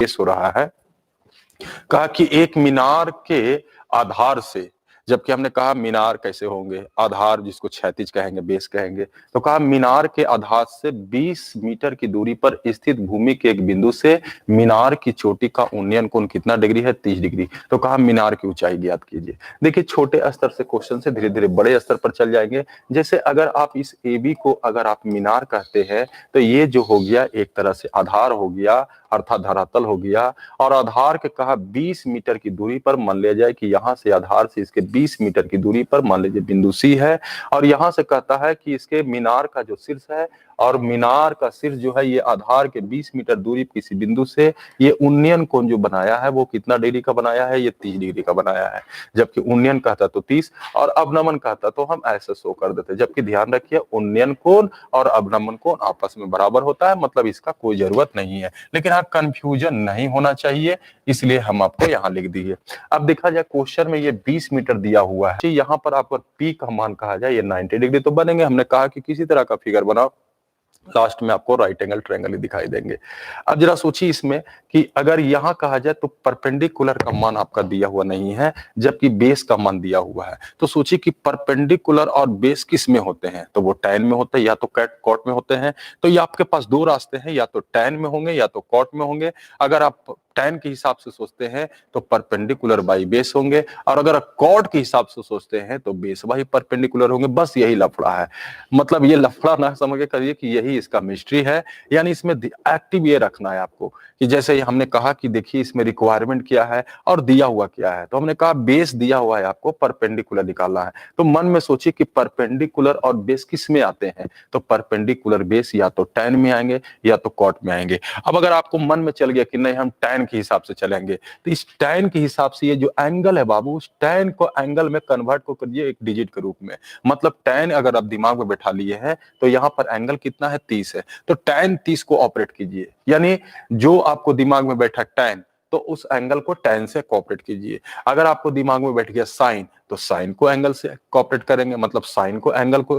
Case हो रहा है, कहा कि एक मीनार के आधार से, जबकि हमने कहा मीनार कैसे होंगे, आधार जिसको क्षैतिज कहेंगे, बेस कहेंगे, तो कहा मीनार के आधार से 20 मीटर की दूरी पर स्थित भूमि के एक बिंदु से मीनार की चोटी का उन्नयन कोण कितना डिग्री है, 30 डिग्री। तो कहा मीनार की ऊंचाई ज्ञात कीजिए। देखिए छोटे स्तर से क्वेश्चन से धीरे धीरे बड़े स्तर पर चल जाएंगे। जैसे अगर आप इस AB को अगर आप मीनार कहते हैं तो ये जो हो गया एक तरह से आधार हो गया, अर्थात धरातल हो गया, और आधार के कहा 20 मीटर की दूरी पर मान लिया जाए कि यहां से आधार से इसके 20 मीटर की दूरी पर मान लीजिए बिंदु C है, और यहां से कहता है कि इसके मीनार का जो शीर्ष है, और मीनार का शीर्ष जो है ये आधार के 20 मीटर दूरी किसी बिंदु से ये उन्नयन कोण जो बनाया है वो कितना डिग्री का बनाया है, ये 30 डिग्री का बनाया है। जबकि उन्नयन कहता तो 30 और अवनमन कहता तो हम ऐसे शो कर देते। जबकि ध्यान रखिए उन्नयन कोण और अवनमन कोण आपस में बराबर होता है, मतलब इसका कोई जरूरत नहीं है। लेकिन हाँ कंफ्यूजन नहीं होना चाहिए, इसलिए हम आपको यहाँ लिख दिए। अब देखा जाए क्वेश्चन में ये 20 मीटर दिया हुआ है, यहाँ पर आपको पी का मान कहा जाए ये 90 डिग्री तो बनेंगे। हमने कहा कि किसी तरह का फिगर बनाओ, लास्ट में आपको राइट एंगल ट्रायंगल ही दिखाई देंगे। अब जरा सोचिए इसमें कि अगर यहां कहा जाए तो परपेंडिकुलर का मान आपका दिया हुआ नहीं है, जबकि बेस का मान दिया हुआ है। तो सोचिए कि परपेंडिकुलर और बेस किस में होते हैं, तो वो tan में होते हैं या तो कॉट में होते हैं। तो ये आपके पास दो रास्ते हैं, या तो tan में होंगे या तो कॉट में होंगे। अगर आप tan के हिसाब से सोचते हैं तो परपेंडिकुलर बाई बेस होंगे, और अगर कॉट के हिसाब से सोचते हैं तो बेस बाई परपेंडिकुलर होंगे। बस यही लफड़ा है, मतलब ये लफड़ा ना समझ के करिए कि यही इसका मिस्ट्री है। यानी इसमें एक्टिव ये रखना है आपको कि जैसे हमने कहा कि देखिए इसमें रिक्वायरमेंट क्या है और दिया हुआ क्या है। तो हमने कहा बेस दिया हुआ है, आपको परपेंडिकुलर निकालना है। तो मन में सोचिए कि परपेंडिकुलर और बेस किस में आते हैं, तो परपेंडिकुलर बेस या तो tan में आएंगे या तो कॉट में आएंगे। अब अगर आपको मन में चल गया कि नहीं हम tan के हिसाब से चलेंगे, तो इस tan के हिसाब से ये जो एंगल है बाबू, उस tan को एंगल में कन्वर्ट को करिए एक डिजिट के रूप में। मतलब tan अगर आप दिमाग में बैठा लिए हैं तो यहाँ पर एंगल कितना है, 30 है, तो tan 30 को ऑपरेट कीजिए। यानी जो आपको दिमाग में बैठा tan, तो उस एंगल को tan से कोऑपरेट कीजिए। अगर आपको दिमाग में बैठ गया sin, तो sin को एंगल से कोऑपरेट करेंगे, मतलब sin को एंगल को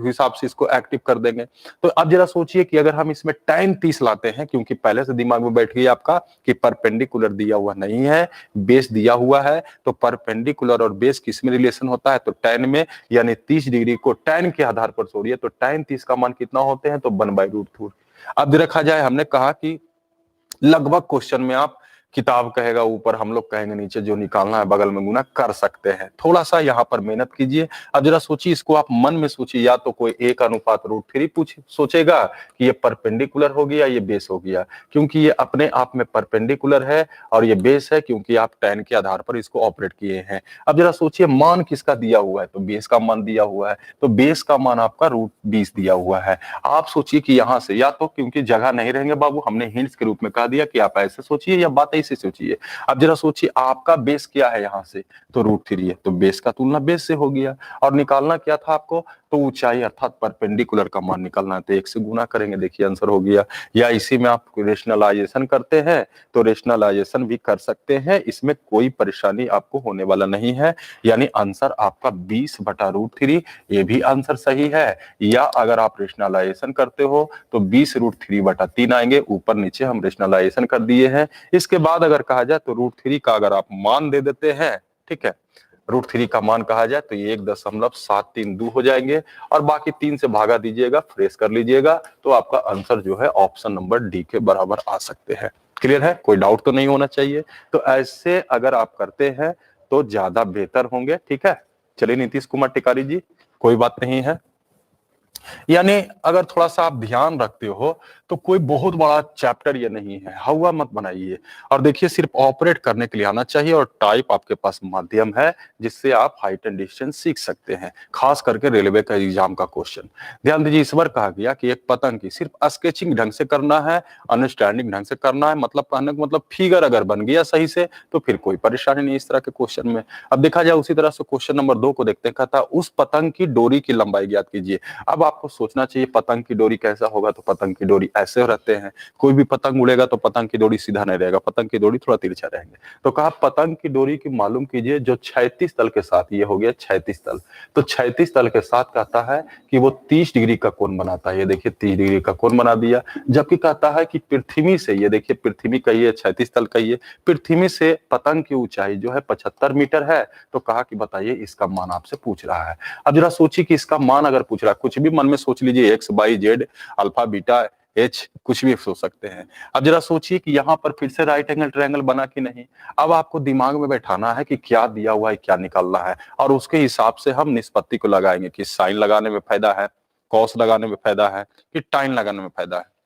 हिसाब से इसको एक्टिव कर देंगे। तो अब जरा सोचिए कि अगर हम इसमें tan 30 लाते हैं, क्योंकि पहले से दिमाग में बैठ गया आपका कि परपेंडिकुलर दिया हुआ नहीं है, बेस दिया हुआ है, तो परपेंडिकुलर और बेस किस में रिलेशन होता है, तो tan में। यानी 30 डिग्री को tan के आधार पर छोड़िए तो tan 30 का मान कितना होते हैं, तो 1/√2। अब देखा जाए हमने कहा कि लगभग क्वेश्चन में आप किताब कहेगा ऊपर, हम लोग कहेंगे नीचे, जो निकालना है बगल में गुना कर सकते हैं। थोड़ा सा यहाँ पर मेहनत कीजिए। अब जरा सोचिए, इसको आप मन में सोचिए, या तो कोई 1:√3 पूछ सोचेगा कि ये परपेंडिकुलर हो गया, ये बेस हो गया, क्योंकि ये अपने आप में परपेंडिकुलर है, और ये बेस है क्योंकि आप tan के आधार पर इसको ऑपरेट किए हैं। अब जरा सोचिए मान किसका दिया हुआ है, तो बेस का मान दिया हुआ है, तो बेस का मान आपका √20 दिया हुआ है। आप सोचिए कि यहाँ से, या तो क्योंकि जगह नहीं रहेंगे बाबू, हमने हिंट्स के रूप में कह दिया कि आप ऐसे सोचिए या बात ऐसे सोचिए। अब जरा सोचिए आपका बेस क्या है, यहाँ से तो √3 है, तो बेस का तुलना बेस से हो गया। और निकालना क्या था आपको, तो ऊंचाई अर्थात परपेंडिकुलर का मान निकालना है, तो 1 से गुना करेंगे, देखिए आंसर हो गया। या इसी में आप रेशनलाइजेशन करते हैं तो रेशनलाइजेशन भी कर सकते हैं, इसमें कोई परेशानी आपको होने वाला नहीं है। यानी आंसर आपका 20/√3, ये भी आंसर सही है। या अगर आप रेशनलाइजेशन करते हो तो 20√3/3 आएंगे। ऊपर नीचे हम रेशनलाइजेशन कर दिए हैं। इसके बाद अगर कहा जाए तो √3 का अगर आप मान दे देते हैं, ठीक है, √3 का मान कहा जाए तो ये 1.732 हो जाएंगे, और बाकी 3 से भागा दीजिएगा, फ्रेश कर लीजिएगा, तो आपका आंसर जो है ऑप्शन नंबर डी के बराबर आ सकते हैं। क्लियर है, कोई डाउट तो नहीं होना चाहिए। तो ऐसे अगर आप करते हैं तो ज्यादा बेहतर होंगे। ठीक है, चलिए नीतीश कुमार टिकारी जी, कोई बात नहीं है। यानी अगर थोड़ा सा आप ध्यान रखते हो तो कोई बहुत बड़ा चैप्टर ये नहीं है, हवा मत बनाइए। और देखिए सिर्फ ऑपरेट करने के लिए आना चाहिए, और टाइप आपके पास माध्यम है जिससे आप हाइट एंड डिस्टेंस सीख सकते हैं, खास करके रेलवे का एग्जाम का क्वेश्चन। ध्यान दीजिए, इस बार कहा गया कि एक पतंग की सिर्फ स्केचिंग ढंग से करना है, अंडरस्टैंडिंग ढंग से करना है, मतलब कहने का मतलब फिगर अगर बन गया सही से तो फिर कोई परेशानी नहीं इस तरह के क्वेश्चन में। अब देखा जाए उसी तरह से क्वेश्चन नंबर 2 को देखते हैं, कहता उस पतंग की डोरी की लंबाई ज्ञात कीजिए। अब आपको सोचना चाहिए पतंग की डोरी कैसा होगा, तो पतंग की डोरी ऐसे रहते हैं। कोई भी पतंग उड़ेगा तो पतंग की डोरी सीधा नहीं रहेगा, पतंग की डोरी थोड़ा तिरछा रहेंगे। तो कहा पतंग की डोरी की मालूम कीजिए जो 36 तल के साथ, ये हो गया 36 तल, तो 36 तल के साथ कहता है कि वो 30 डिग्री का कोण बनाता है। ये देखिए 30 डिग्री का कोण बना दिया। जबकि कहता है कि पृथ्वी से, ये देखिए पृथ्वी का ये 36 तल का, ये पृथ्वी से पतंग की ऊंचाई जो है 75 मीटर है। तो कहा कि बताइए इसका मान आपसे पूछ रहा है। अब जरा सोचिए कि इसका मान अगर पूछ रहा है, कुछ भी मन में सोच लीजिए, X Y Z alpha beta H, कुछ भी सोच सकते हैं। अब जरा सोचिए कि यहाँ पर फिर से राइट एंगल ट्रायंगल बना कि नहीं। अब आपको दिमाग में बैठाना है कि क्या दिया हुआ है, क्या निकालना है, और उसके हिसाब से हम निष्पत्ति को लगाएंगे कि साइन लगाने में फायदा है, कॉस लगाने में फायदा है, कि टाइन लगाने में फायदा है।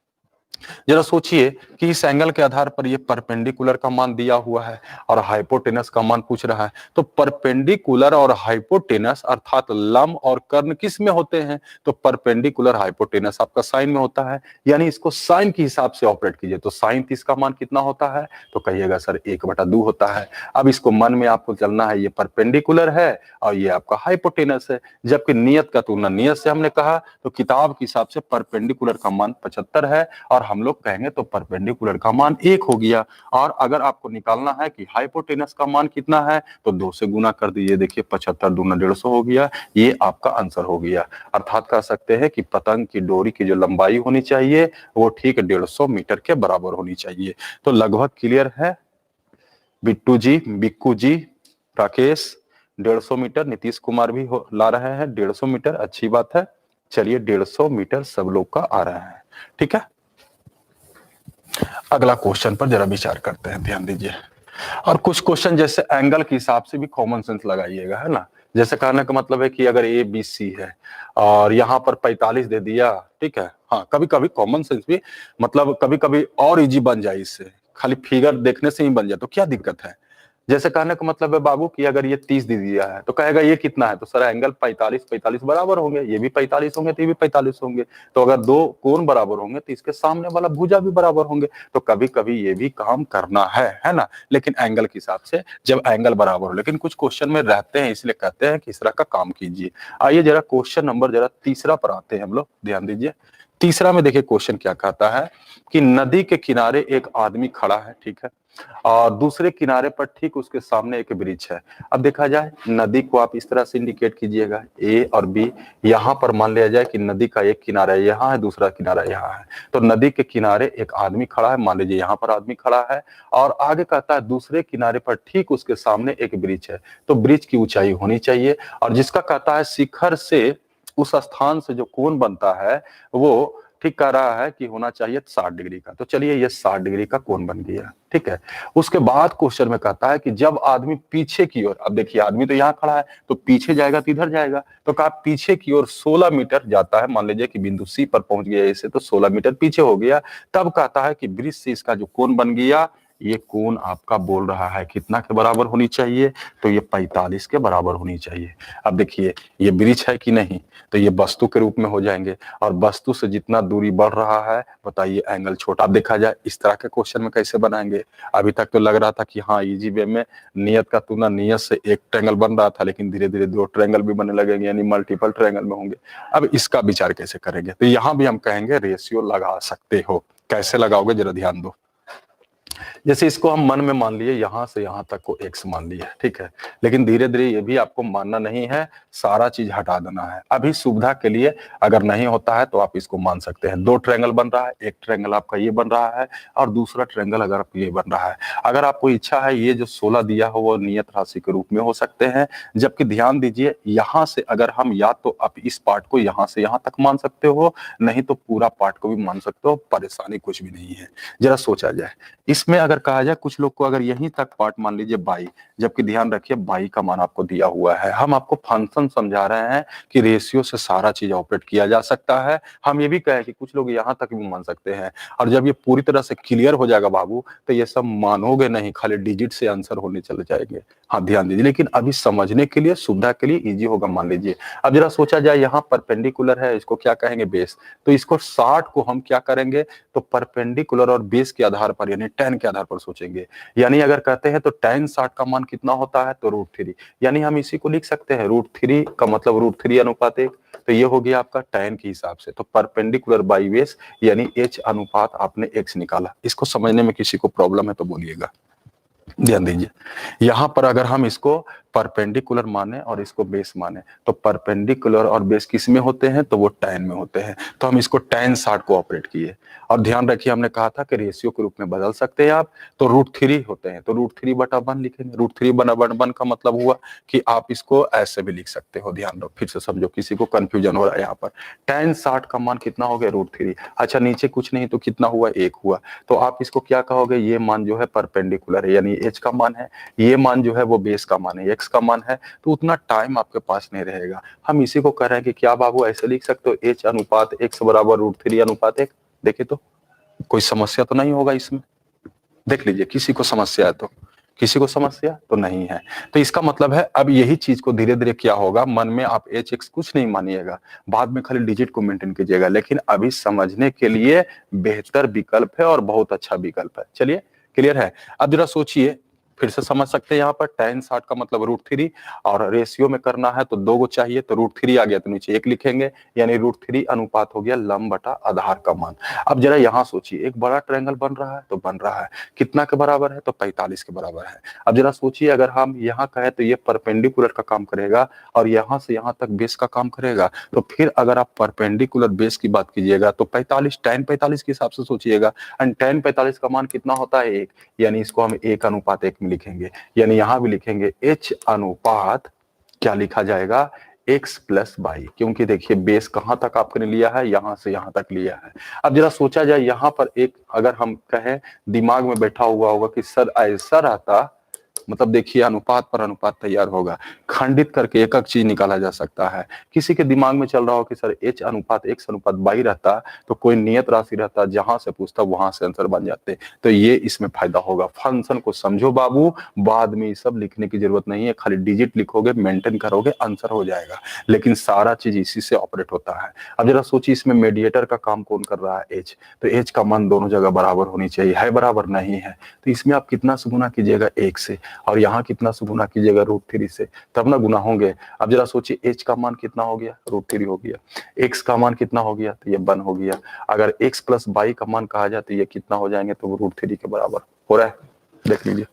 जरा सोचिए कि इस एंगल के आधार पर ये परपेंडिकुलर का मान दिया हुआ है और हाइपोटेनस का मान पूछ रहा है। तो परपेंडिकुलर और हाइपोटेनस अर्थात लंब और कर्ण किस में होते हैं, तो परपेंडिकुलर हाइपोटेनस आपका साइन में होता है। यानी इसको साइन के हिसाब से ऑपरेट कीजिए। तो साइन 30 का मान कितना होता है, तो कहिएगा सर 1/2 होता है। अब इसको मन में आपको चलना है, ये परपेंडिकुलर है और ये आपका हाइपोटेनस है। जबकि नियत का तुलना नियत से हमने कहा, तो किताब के हिसाब से परपेंडिकुलर का मान 75 है और हम लोग कहेंगे तो परपेंडिकुलर का मान 1 हो गया। और अगर आपको निकालना है कि हाइपोटेनस का मान कितना है, तो 2 से गुना कर दीजिए। देखिए 75 दूना 150 हो गया। ये आपका आंसर हो गया। अर्थात कह सकते हैं कि पतंग की डोरी की जो लंबाई होनी चाहिए वो ठीक 150 मीटर के बराबर होनी चाहिए। तो लगभग क्लियर है। बिट्टू जी, बिक्कू जी, राकेश 150 मीटर, नीतीश कुमार भी ला रहे हैं 150 मीटर, अच्छी बात है। चलिए 150 मीटर सब लोग का आ रहा है, ठीक है। अगला क्वेश्चन पर जरा विचार करते हैं, ध्यान दीजिए। और कुछ क्वेश्चन जैसे एंगल के हिसाब से भी कॉमन सेंस लगाइएगा, है ना। जैसे कहने का मतलब है कि अगर ए बी सी है और यहाँ पर 45 दे दिया, ठीक है। हाँ, कभी कभी कॉमन सेंस भी मतलब कभी कभी और इजी बन जाए, इससे खाली फिगर देखने से ही बन जाए तो क्या दिक्कत है। जैसे कहने का मतलब है बाबू कि अगर ये 30 दे दिया है तो कहेगा ये कितना है, तो सर एंगल 45 45 बराबर होंगे, ये भी 45 होंगे तो ये भी 45 होंगे। तो अगर दो कोण बराबर होंगे तो इसके सामने वाला भुजा भी बराबर होंगे। तो कभी कभी ये भी काम करना है ना। लेकिन एंगल के हिसाब से जब एंगल बराबर हो, लेकिन कुछ क्वेश्चन में रहते हैं इसलिए कहते हैं कि इस तरह का काम कीजिए। आइए जरा क्वेश्चन नंबर जरा तीसरा पर आते हैं हम लोग, ध्यान दीजिए। तीसरा में देखिए क्वेश्चन क्या कहता है कि नदी के किनारे एक आदमी खड़ा है, ठीक है, और दूसरे किनारे पर ठीक उसके सामने एक ब्रिज है। अब देखा जाए नदी को आप इस तरह से इंडिकेट कीजिएगा, ए और बी। यहाँ पर मान लिया जाए कि नदी का एक किनारा यहाँ है, दूसरा किनारा यहाँ है। तो नदी के किनारे एक आदमी खड़ा है, मान लीजिए यहाँ पर आदमी खड़ा है, और आगे कहता है दूसरे किनारे पर ठीक उसके सामने एक ब्रिज है। तो ब्रिज की ऊंचाई होनी चाहिए, और जिसका कहता है शिखर से उस स्थान से जो कोण बनता है वो ठीक कह रहा है कि होना चाहिए 60 डिग्री का। तो चलिए ये 60 डिग्री का कोण बन गया, ठीक है। उसके बाद क्वेश्चन में कहता है कि जब आदमी पीछे की ओर, अब देखिए आदमी तो यहाँ खड़ा है तो पीछे जाएगा तो इधर जाएगा, तो कहा पीछे की ओर 16 मीटर जाता है। मान लीजिए कि बिंदु सी पर पहुंच गया इसे, तो 16 मीटर पीछे हो गया। तब कहता है कि ब्रिज से इसका जो कोण बन गया, ये कोण आपका बोल रहा है कितना के बराबर होनी चाहिए, तो ये 45 के बराबर होनी चाहिए। अब देखिए ये ब्रिज है कि नहीं, तो ये वस्तु के रूप में हो जाएंगे, और वस्तु से जितना दूरी बढ़ रहा है बताइए एंगल छोटा। अब देखा जाए इस तरह के क्वेश्चन में कैसे बनाएंगे। अभी तक तो लग रहा था कि हाँ इजी वे में नियत का तुलना नियत से एक ट्रायंगल बन रहा था, लेकिन धीरे धीरे 2 ट्रायंगल भी बनने लगेंगे, यानी मल्टीपल ट्रायंगल में होंगे। अब इसका विचार कैसे करेंगे, तो यहाँ भी हम कहेंगे रेशियो लगा सकते हो। कैसे लगाओगे जरा ध्यान दो। जैसे इसको हम मन में मान लिए यहाँ से यहाँ तक को x मान लिया, ठीक है। लेकिन धीरे धीरे ये भी आपको मानना नहीं है, सारा चीज हटा देना है। अभी सुविधा के लिए अगर नहीं होता है तो आप इसको मान सकते हैं। 2 ट्रायंगल बन रहा है, एक ट्रायंगल आपका ये बन रहा है और दूसरा ट्रायंगल अगर ये बन रहा है। अगर आपको इच्छा है ये जो 16 दिया हो वो नियत राशि के रूप में हो सकते हैं। जबकि ध्यान दीजिए यहाँ से अगर हम या तो आप इस पार्ट को यहाँ से यहाँ तक मान सकते हो, नहीं तो पूरा पार्ट को भी मान सकते हो, परेशानी कुछ भी नहीं है। जरा सोचा जाए इसमें अगर कहा जाए कुछ लोग को अगर यहीं तक पार्ट मान लीजिए बाई, जबकि ध्यान रखिए बाई का मान आपको दिया हुआ है। हम आपको फंक्शन समझा रहे हैं कि रेशियो से सारा चीज ऑपरेट किया जा सकता है। हम ये भी कहें कि कुछ लोग यहाँ तक भी मान सकते हैं, और जब ये पूरी तरह से क्लियर हो जाएगा बाबू तो ये सब मानोगे नहीं, खाली डिजिट से आंसर होने चले जाएंगे। हाँ ध्यान दीजिए, लेकिन अभी समझने के लिए सुविधा के लिए इजी होगा। मान लीजिए अब जरा सोचा जाए यहाँ परपेंडिकुलर है, इसको क्या कहेंगे बेस, तो इसको 60 को हम क्या करेंगे, तो परपेंडिकुलर और बेस के आधार पर यानी tan के आधार पर सोचेंगे। यानी अगर कहते हैं तो tan 60 का मान कितना होता है, तो √3, यानी हम इसी को लिख सकते हैं √3 का मतलब √3 अनुपात 1। तो ये हो गया आपका tan के हिसाब से। तो परपेंडिकुलर बाई बेस यानी h अनुपात आपने x निकाला। इसको समझने में किसी को प्रॉब्लम है तो बोलिएगा, ध्यान दीजिए। यहां पर अगर हम इसको परपेंडिकुलर माने और इसको बेस माने तो परपेंडिकुलर और बेस किस में होते हैं, तो वो tan में होते हैं। तो हम इसको tan 60 को ऑपरेट किए और ध्यान रखिए हमने कहा था कि रेशियो के रूप में बदल सकते हैं आप, तो √3 होते हैं तो √3/1 लिखेंगे। √3/1 का मतलब हुआ कि आप इसको ऐसे भी लिख सकते हो। ध्यान रखो, फिर से समझो, किसी को कंफ्यूजन हो रहा है यहाँ पर। tan 60 का मान कितना हो गया, √3। अच्छा नीचे कुछ नहीं तो कितना हुआ, 1 हुआ। तो आप इसको क्या कहोगे, ये मान जो है परपेंडिकुलर है यानी h का मान है, ये मान जो है वो बेस का मान है, x का मान है। तो उतना टाइम आपके पास नहीं रहेगा। हम इसी को कह रहे हैं कि क्या बाबू ऐसे लिख सकते हो, h अनुपात x बराबर √3 अनुपात 1। देखिए तो कोई समस्या तो नहीं होगा इसमें, देख लीजिए किसी को समस्या है तो, किसी को समस्या तो नहीं है। तो इसका मतलब है अब यही चीज को धीरे धीरे क्या होगा, मन में आप एच एक्स कुछ नहीं मानिएगा, बाद में खाली डिजिट को मेंटेन कीजिएगा, लेकिन अभी समझने के लिए बेहतर विकल्प है और बहुत अच्छा विकल्प है। चलिए क्लियर है। अब जरा सोचिए, फिर से समझ सकते हैं यहाँ पर tan 60 का मतलब √3 और रेशियो में करना है तो 2 गो चाहिए, तो √3 आ गया तो नीचे 1 लिखेंगे यानी √3 अनुपात हो गया लंब बटा आधार का मान। अब जरा यहाँ सोचिए, एक बड़ा ट्रायंगल बन रहा है तो बन रहा है कितना के बराबर है, तो 45 के बराबर है। अब जरा सोचिए अगर हम यहाँ कहें तो ये परपेंडिकुलर का काम करेगा और यहाँ से यहाँ तक बेस का काम करेगा, तो फिर अगर आप परपेंडिकुलर बेस की बात कीजिएगा तो 45 tan 45 के हिसाब से सोचिएगा, एंड tan 45 का मान कितना होता है, 1, यानी इसको हम 1 अनुपात 1 में लिखेंगे। यानी यहां भी लिखेंगे h अनुपात क्या लिखा जाएगा, x प्लस y, क्योंकि देखिए बेस कहां तक आपने लिया है, यहां से यहां तक लिया है। अब जरा सोचा जाए यहां पर एक अगर हम कहें, दिमाग में बैठा हुआ होगा कि सर ऐसा रहता, मतलब देखिए अनुपात पर अनुपात तैयार होगा, खंडित करके एक एक चीज निकाला जा सकता है। किसी के दिमाग में चल रहा हो कि सर h अनुपात x अनुपात y रहता तो कोई नियत राशि रहता, जहां से पूछता वहां से आंसर बन जाते, तो ये इसमें फायदा होगा। फंक्शन को समझो बाबू, बाद में ये सब लिखने की जरूरत नहीं है, खाली डिजिट लिखोगे मेंटेन करोगे आंसर हो जाएगा, लेकिन सारा चीज इसी से ऑपरेट होता है। अब जरा सोचिए इसमें मेडिएटर का काम कौन कर रहा है, h, तो h का मान दोनों जगह बराबर होनी चाहिए, है बराबर नहीं है, तो इसमें आप कितना से गुना कीजिएगा, 1 से, और यहाँ कितना से गुना कीजिएगा, √3 से, तब ना गुना होंगे। अब जरा सोचिए h का मान कितना हो गया, √3 हो गया, x का मान कितना हो गया, तो ये 1 हो गया। अगर x प्लस y का मान कहा जाए तो ये कितना हो जाएंगे, तो √3 के बराबर हो रहा है। देख लीजिए,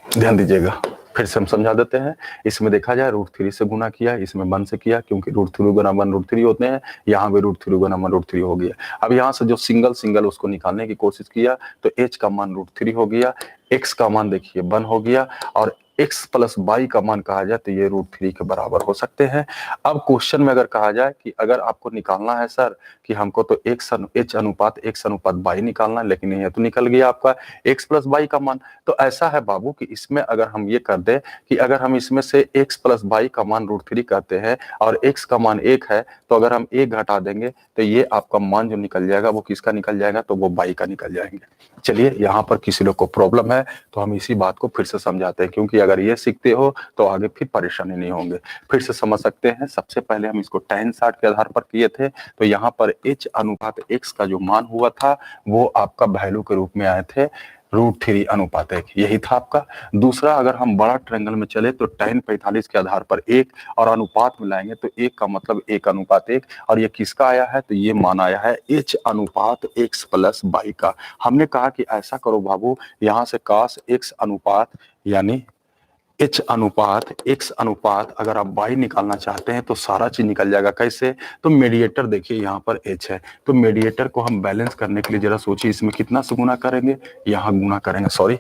ध्यान दीजिएगा, फिर से हम समझा देते हैं। इसमें देखा जाए √3 से गुना किया, इसमें 1 से किया, क्योंकि √3 गुना 1 √3 होते हैं, यहाँ भी √3 गुना 1 √3 हो गया। अब यहाँ से जो सिंगल सिंगल उसको निकालने की कोशिश किया तो h का मान √3 हो गया, x का मान देखिए 1 हो गया, और x प्लस y का मान कहा जाए तो ये √3 के बराबर हो सकते हैं। अब क्वेश्चन में अगर कहा जाए कि अगर आपको निकालना है सर कि हमको तो h अनुपात x अनुपात y निकालना है, लेकिन ये तो निकल गया आपका x प्लस y का मान। तो ऐसा है बाबू कि इसमें अगर हम ये कर दे कि अगर हम इसमें से x प्लस y का मान √3 करते हैं और x का मान 1 है, तो अगर हम 1 घटा देंगे तो ये आपका मान जो निकल जाएगा वो किसका निकल जाएगा, तो वो y का निकल जाएंगे। चलिए यहाँ पर किसी लोग को प्रॉब्लम है तो हम इसी बात को फिर से समझाते हैं, क्योंकि अगर ये सीखते हो तो आगे फिर परेशानी नहीं होंगे। फिर से समझ सकते हैं। सबसे पहले हम इसको tan 60 के आधार पर किए थे, तो यहाँ पर h अनुपात x का जो मान हुआ था वो आपका वैल्यू के रूप में आए थे √3 अनुपात 1, यही था आपका। दूसरा, अगर हम बड़ा ट्रायंगल में चले तो tan 45 के आधार पर 1 और अनुपात में लाएंगे तो 1 का मतलब 1 अनुपात 1, और ये किसका आया है, तो ये मान आया है h अनुपात x प्लस y का। हमने कहा कि ऐसा करो बाबू, यहाँ से cos x अनुपात यानी h अनुपात x अनुपात अगर आप y निकालना चाहते हैं तो सारा चीज निकल जाएगा। कैसे, तो मेडिएटर देखिए यहाँ पर h है, तो मेडिएटर को हम बैलेंस करने के लिए जरा सोचिए इसमें कितना से गुना करेंगे, यहाँ गुना करेंगे, सॉरी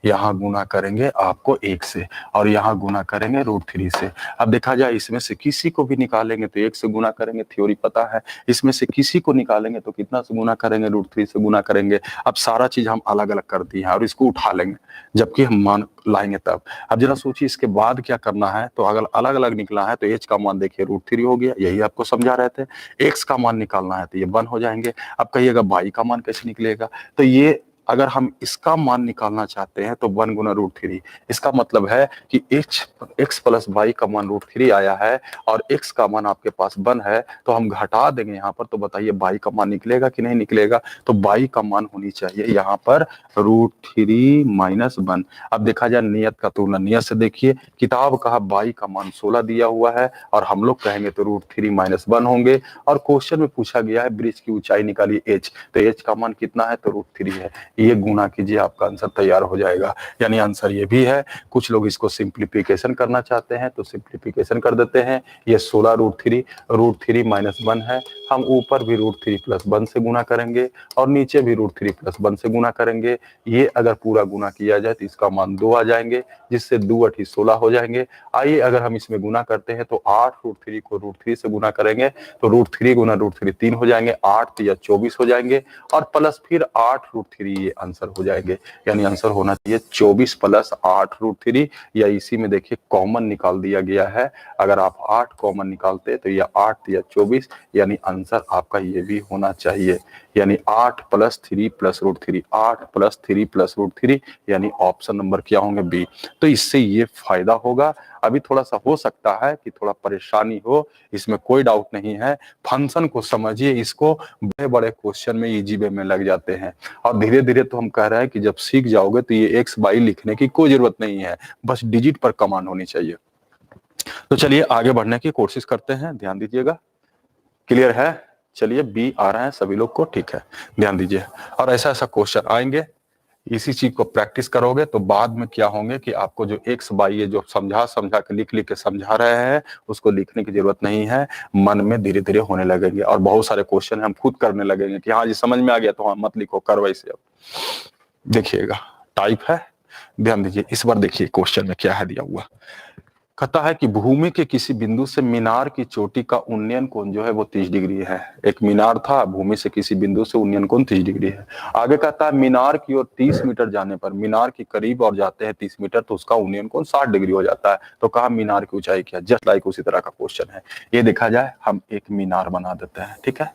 यहाँ गुना करेंगे आपको 1 से, और यहाँ गुना करेंगे √3 से। अब देखा जाए इसमें से किसी को भी निकालेंगे तो 1 से गुना करेंगे, थ्योरी पता है। इसमें से किसी को निकालेंगे तो कितना से गुना करेंगे, √3 से गुना करेंगे। अब सारा चीज हम अलग अलग कर दिए हैं और इसको उठा लेंगे जबकि हम मान लाएंगे तब। अब जरा सोचिए इसके बाद क्या करना है, तो अगर अलग अलग निकला है तो h का मान देखिए √3 हो गया, यही आपको समझा रहे थे। x का मान निकालना है तो ये 1 हो जाएंगे। अब कहिएगा y का मान कैसे निकलेगा, तो ये अगर हम इसका मान निकालना चाहते हैं तो 1 गुना √3। इसका मतलब है कि x प्लस वाई का मान √3 आया है और x का मान आपके पास 1 है, तो हम घटा देंगे यहाँ पर। तो बताइए y का मान निकलेगा कि नहीं निकलेगा? तो y का मान होनी चाहिए यहाँ पर √3 माइनस 1। अब देखा जाए नियत का तुलना। नियत से देखिए, किताब कहा y का मान 16 दिया हुआ है और हम लोग कहेंगे तो √3 माइनस 1 होंगे। और क्वेश्चन में पूछा गया है ब्रिज की ऊंचाई निकालिए h, तो h का मान कितना है? तो √3 है। ये गुना कीजिए, आपका आंसर तैयार हो जाएगा। यानी आंसर ये भी है। कुछ लोग इसको सिंप्लीफिकेशन करना चाहते हैं तो सिंप्लीफिकेशन कर देते हैं। ये 16 √3 माइनस 1 है। हम ऊपर भी √3 प्लस 1 से गुना करेंगे और नीचे भी √3 प्लस 1 से गुना करेंगे। ये अगर पूरा गुना किया जाए तो इसका मान 2 आ जाएंगे, जिससे 2 8 16 हो जाएंगे। आइए अगर हम इसमें गुना करते हैं तो 8 √3 को √3 से गुना करेंगे तो √3 गुना √3 3 हो जाएंगे, 8 या 24 हो जाएंगे और प्लस फिर 8 √3, ये आंसर हो जाएंगे। यानी आंसर होना चाहिए 24 प्लस 8 √3, या इसी में देखिए कॉमन निकाल दिया गया है। अगर आप 8 कॉमन निकालते तो ये 8 या 24, यानी आंसर आपका ये भी होना चाहिए। यानी 8 प्लस 3 प्लस √3, 8 प्लस 3 प्लस √3, यानी ऑप्शन नंबर क्या होंगे? बी। तो इससे ये फायदा होगा। अभी थोड़ा सा हो सकता है कि थोड़ा परेशानी हो, इसमें कोई डाउट नहीं है। फंक्शन को समझिए, इसको बड़े बड़े क्वेश्चन में इजी वे में लग जाते हैं और धीरे धीरे तो हम कह रहे हैं कि जब सीख जाओगे तो ये x y लिखने की कोई जरूरत नहीं है, बस डिजिट पर कमांड होनी चाहिए। तो चलिए आगे बढ़ने की कोशिश करते हैं, ध्यान दीजिएगा। क्लियर है? चलिए बी आ रहा है सभी लोग को, ठीक है, ध्यान दीजिए। और ऐसा ऐसा क्वेश्चन आएंगे, इसी चीज को प्रैक्टिस करोगे तो बाद में क्या होंगे कि आपको जो x y ये जो समझा समझा के लिख लिख के समझा रहे हैं उसको लिखने की जरूरत नहीं है, मन में धीरे धीरे होने लगेंगे और बहुत सारे क्वेश्चन हम खुद करने लगेंगे कि हाँ जी समझ में आ गया, तो हाँ मत लिखो, कर वैसे। अब देखिएगा, टाइप है, ध्यान दीजिए। इस बार देखिए क्वेश्चन में क्या है दिया हुआ। कहता है कि भूमि के किसी बिंदु से मीनार की चोटी का उन्नयन कोण जो है वो 30 डिग्री है। एक मीनार था, भूमि से किसी बिंदु से उन्नयन कोण 30 डिग्री है। आगे कहता है मीनार की ओर 30 मीटर जाने पर, मीनार के करीब और जाते हैं 30 मीटर तो उसका उन्नयन कोण 60 डिग्री हो जाता है। तो कहा मीनार की ऊंचाई क्या? जस्ट लाइक उसी तरह का क्वेश्चन है। ये देखा जाए, हम एक मीनार बना देते हैं, ठीक है,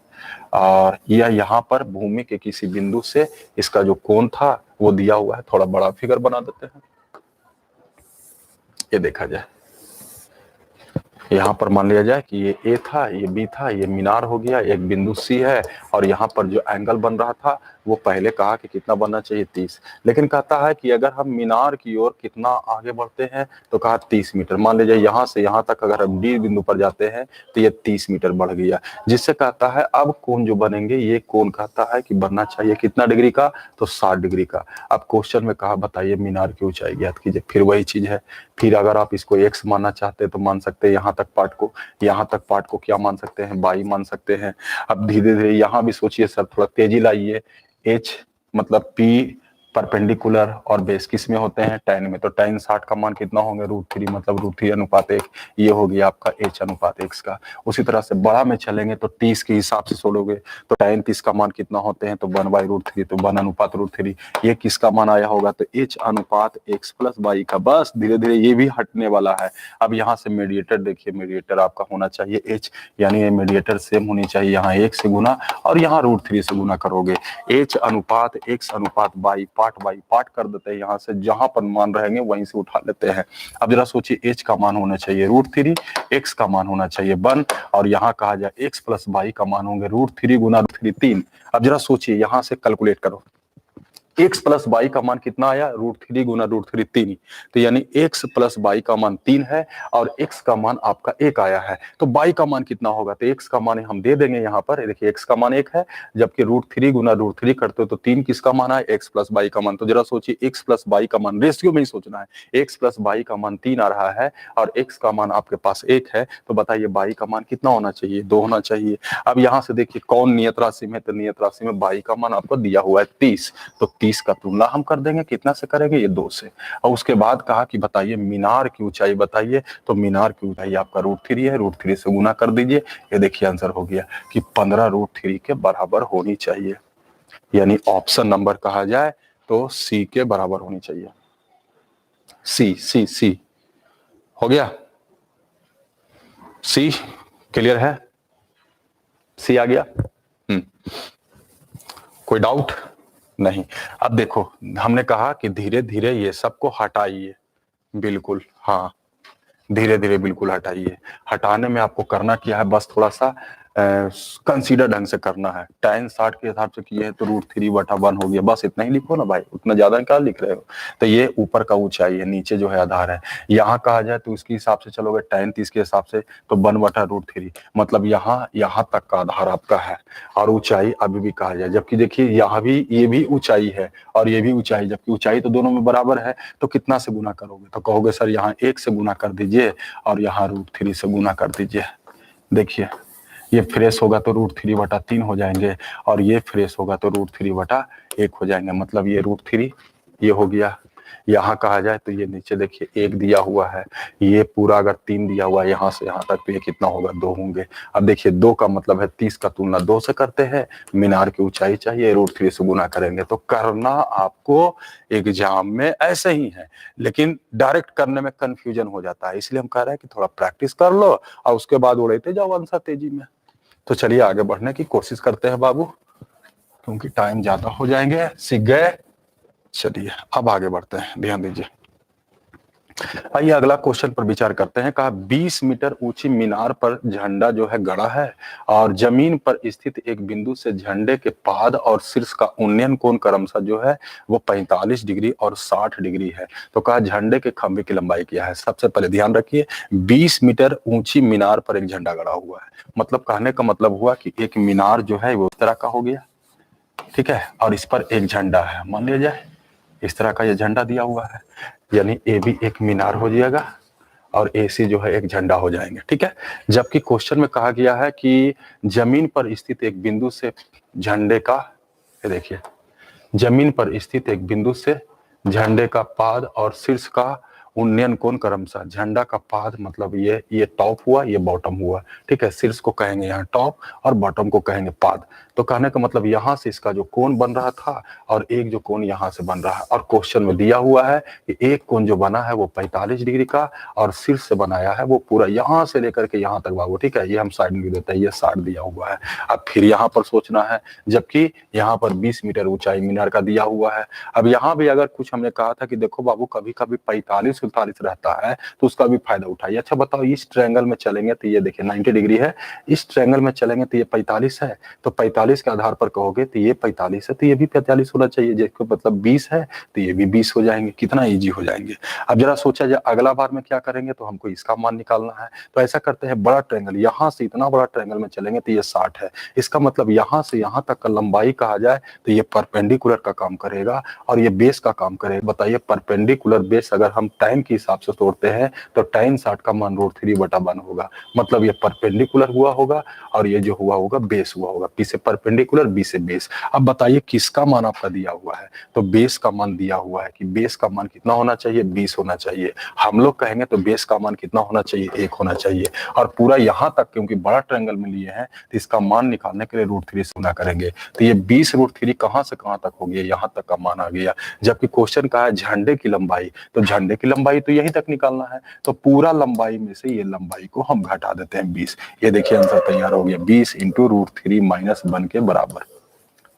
और यह यहाँ पर भूमि के किसी बिंदु से इसका जो कोण था वो दिया हुआ है। थोड़ा बड़ा फिगर बना देते हैं। ये देखा जाए, यहाँ पर मान लिया जाए कि ये ए था, ये बी था, ये मीनार हो गया, एक बिंदु सी है और यहाँ पर जो एंगल बन रहा था वो पहले कहा कि कितना बनना चाहिए? 30। लेकिन कहता है कि अगर हम मीनार की ओर कितना आगे बढ़ते हैं तो कहा 30 मीटर। मान लीजिए यहाँ से यहाँ तक अगर हम डी बिंदु पर जाते हैं तो ये 30 मीटर बढ़ गया, जिससे कहता है अब कोण जो बनेंगे, ये कोण कहता है कि बनना चाहिए कितना डिग्री का? तो 60 डिग्री का। अब क्वेश्चन में कहा बताइए मीनार की ऊंचाई ज्ञात कीजिए। फिर वही चीज है, फिर अगर आप इसको x मानना चाहते हैं तो मान सकते हैं यहाँ तक पार्ट को, यहाँ तक पार्ट को क्या मान सकते हैं? y मान सकते हैं। अब धीरे धीरे यहाँ भी सोचिए सर, थोड़ा तेजी लाइए। h मतलब p परपेंडिकुलर और बेस किस में होते हैं? tan में। तो tan 60 का मान कितना होंगे? √3, मतलब √3 अनुपात 1। ये हो गया आपका h अनुपात x का। उसी तरह से बड़ा में चलेंगे तो 30 के हिसाब से सोलोगे तो tan 30 का मान कितना होते हैं? तो 1/√3, तो 1 अनुपात √3। ये किसका मान आया होगा? तो h अनुपात x प्लस y का। बस धीरे धीरे ये भी हटने वाला है। अब यहाँ से मीडिएटर देखिए, मीडिएटर आपका होना चाहिए h, यानी ये मीडिएटर सेम होनी चाहिए। यहाँ 1 से गुना और यहाँ √3 से गुना करोगे। h अनुपात x अनुपात y, पार्ट बाई पार्ट कर देते हैं। यहाँ से जहां पर मान रहेंगे वहीं से उठा लेते हैं। अब जरा सोचिए, h का मान होना चाहिए √3, x का मान होना चाहिए 1 और यहाँ कहा जाए x प्लस y का मान होंगे √3 गुना √3 3। अब जरा सोचिए, यहाँ से कैलकुलेट करो, x प्लस y का मान कितना आया? √3 गुना √3 3। तो यानी x प्लस y का मान 3 है और x का मान आपका 1 आया है। तो y का मान कितना होगा? तो x का मान हम दे देंगे यहाँ पर। देखिए x का मान 1 है, जबकि √3 गुना √3 करते हो तो 3 किसका मान है? x प्लस y का मान। तो जरा सोचिए, x प्लस y का मान रेशियो में ही सोचना है। x प्लस y का मान 3 आ रहा है और x का मान आपके पास 1 है, तो बताइए y का मान कितना होना चाहिए? 2 होना चाहिए। अब यहाँ से देखिए कौन नियत राशि में? तो नियत राशि में y का मान आपको दिया हुआ है 30, तो 30 का तुलना हम कर देंगे, कितना से करेंगे? ये 2 से। और उसके बाद कहा कि बताइए मीनार की ऊंचाई बताइए, तो मीनार की ऊंचाई आपका √3 है, √3 से गुना कर दीजिए। ये देखिए आंसर हो गया कि 15 √3 के बराबर होनी चाहिए। यानी ऑप्शन नंबर कहा जाए तो सी के बराबर होनी चाहिए। सी सी सी हो गया, सी क्लियर है? सी आ गया। कोई डाउट? नहीं। अब देखो, हमने कहा कि धीरे धीरे ये सबको हटाइए, बिल्कुल हाँ, धीरे धीरे बिल्कुल हटाइए। हटाने में आपको करना क्या है, बस थोड़ा सा कंसीडर ढंग से करना है। tan 60 के हिसाब से किए है तो √3/1 हो गया, बस इतना ही लिखो ना भाई, उतना ज्यादा क्या लिख रहे हो। तो ये ऊपर का ऊंचाई है, नीचे जो है आधार है। यहाँ कहा जाए तो उसके हिसाब से चलोगे tan 30 के हिसाब से तो 1/√3, मतलब यहाँ तक का आधार आपका है। और ऊंचाई अभी भी कहा जाए, जबकि देखिए यहाँ भी ये भी ऊंचाई है और ये भी ऊंचाई, जबकि ऊंचाई तो दोनों में बराबर है। तो कितना से गुना करोगे, तो कहोगे सर यहाँ 1 से गुना कर दीजिए और यहाँ √3 से गुना कर दीजिए। देखिए ये फ्रेश होगा तो √3/3 हो जाएंगे और ये फ्रेश होगा तो √3/1 हो जाएंगे, मतलब ये √3 ये हो गया। यहाँ कहा जाए तो ये नीचे देखिए 1 दिया हुआ है, ये पूरा अगर 3 दिया हुआ है यहाँ से यहाँ तक तो ये कितना होगा, 2 होंगे। अब देखिए 2 का मतलब है 30 का तुलना 2 से करते हैं, मीनार की ऊंचाई चाहिए, √3 से गुना करेंगे। तो करना आपको एग्जाम में ऐसे ही है, लेकिन डायरेक्ट करने में कंफ्यूजन हो जाता है, इसलिए हम कह रहे हैं कि थोड़ा प्रैक्टिस कर लो और उसके बाद उड़ते जाओ आंसर तेजी में। तो चलिए आगे बढ़ने की कोशिश करते हैं बाबू, क्योंकि टाइम ज्यादा हो जाएंगे। सीख गए? चलिए अब आगे बढ़ते हैं, ध्यान दीजिए। आइए अगला क्वेश्चन पर विचार करते हैं। कहा 20 मीटर ऊंची मीनार पर झंडा जो है गड़ा है और जमीन पर स्थित एक बिंदु से झंडे के पाद और शीर्ष का उन्नयन कोण क्रमशः जो है वो 45 डिग्री और 60 डिग्री है। तो कहा झंडे के खंभे की लंबाई क्या है। सबसे पहले ध्यान रखिए 20 मीटर ऊंची मीनार पर एक झंडा गड़ा हुआ है, मतलब कहने का मतलब हुआ कि एक मीनार जो है वो इस तरह का हो गया, ठीक है, और इस पर एक झंडा है, मान लिया जाए इस तरह का ये झंडा दिया हुआ है, यानी ए भी एक मीनार हो जाएगा और ए सी जो है एक झंडा हो जाएंगे, ठीक है। जबकि क्वेश्चन में कहा गया है कि जमीन पर स्थित एक बिंदु से झंडे का, ये देखिए जमीन पर स्थित एक बिंदु से झंडे का पाद और शीर्ष का उन्नयन कोण क्रमशः, झंडा का पाद मतलब ये टॉप हुआ, ये बॉटम हुआ, ठीक है। शीर्ष को कहेंगे यहाँ टॉप और बॉटम को कहेंगे पाद। तो कहने का मतलब यहाँ से इसका जो कोण बन रहा था और एक जो कोण यहाँ से बन रहा है, और क्वेश्चन में दिया हुआ है कि एक कोण जो बना है वो 45 डिग्री का और शीर्ष से बनाया है वो पूरा यहाँ से लेकर के यहाँ तक बाबू, ठीक है। ये हम साइड में देते हैं, ये 60 दिया हुआ है। अब फिर यहाँ पर सोचना है, जबकि यहाँ पर 20 मीटर ऊंचाई मीनार का दिया हुआ है। अब यहाँ भी अगर कुछ हमने कहा था कि देखो बाबू कभी कभी 45-45 रहता है तो उसका भी फायदा उठाइए। अच्छा बताओ, इस ट्रायंगल में चलेंगे तो ये देखिए 90 डिग्री है, इस ट्रायंगल में चलेंगे तो ये 45 है, तो 45 के आधार पर कहोगे तो ये 45 है तो ये भी 45 होना चाहिए, जिसको मतलब 20 है तो ये भी 20 हो जाएंगे। कितना इजी हो जाएंगे। अब जरा सोचा जाए अगला बार में क्या करेंगे, तो हमको इसका मान निकालना है। तो ऐसा करते हैं, बड़ा ट्रायंगल यहाँ से इतना बड़ा ट्रायंगल में चलेंगे तो ये 60 है, इसका मतलब यहाँ से यहाँ तक का लंबाई कहा जाए तो ये परपेंडिकुलर का काम करेगा और ये बेस का काम करेगा। बताइए परपेंडिकुलर बेस अगर हम टाइम के हिसाब से तोड़ते हैं तो tan 60 का मान √3/1 होगा, मतलब ये परपेंडिकुलर हुआ होगा और ये जो हुआ होगा बेस हुआ होगा। पी से परपेंडिकुलर, बी से बेस। अब बताइए किसका मान आपका दिया हुआ है, तो बेस का मान दिया हुआ है कि बेस का मान कितना होना चाहिए, 20 होना चाहिए। हम लोग कहेंगे तो बेस का मान कितना होना चाहिए, 1 होना चाहिए। और पूरा यहाँ तक क्योंकि बड़ा ट्रायंगल में लिए हैं तो इसका मान निकालने के लिए √3 से गुना करेंगे, तो ये 20 √3 कहां से कहां तक हो गया, यहाँ तक का मान आ गया। जबकि क्वेश्चन कहा है झंडे की लंबाई, तो झंडे की लंबाई तो यहीं तक निकालना है, तो पूरा लंबाई में से ये लंबाई को हम घटा देते हैं 20। ये देखिए आंसर तैयार हो गया, 20 × √3 - 1 के बराबर,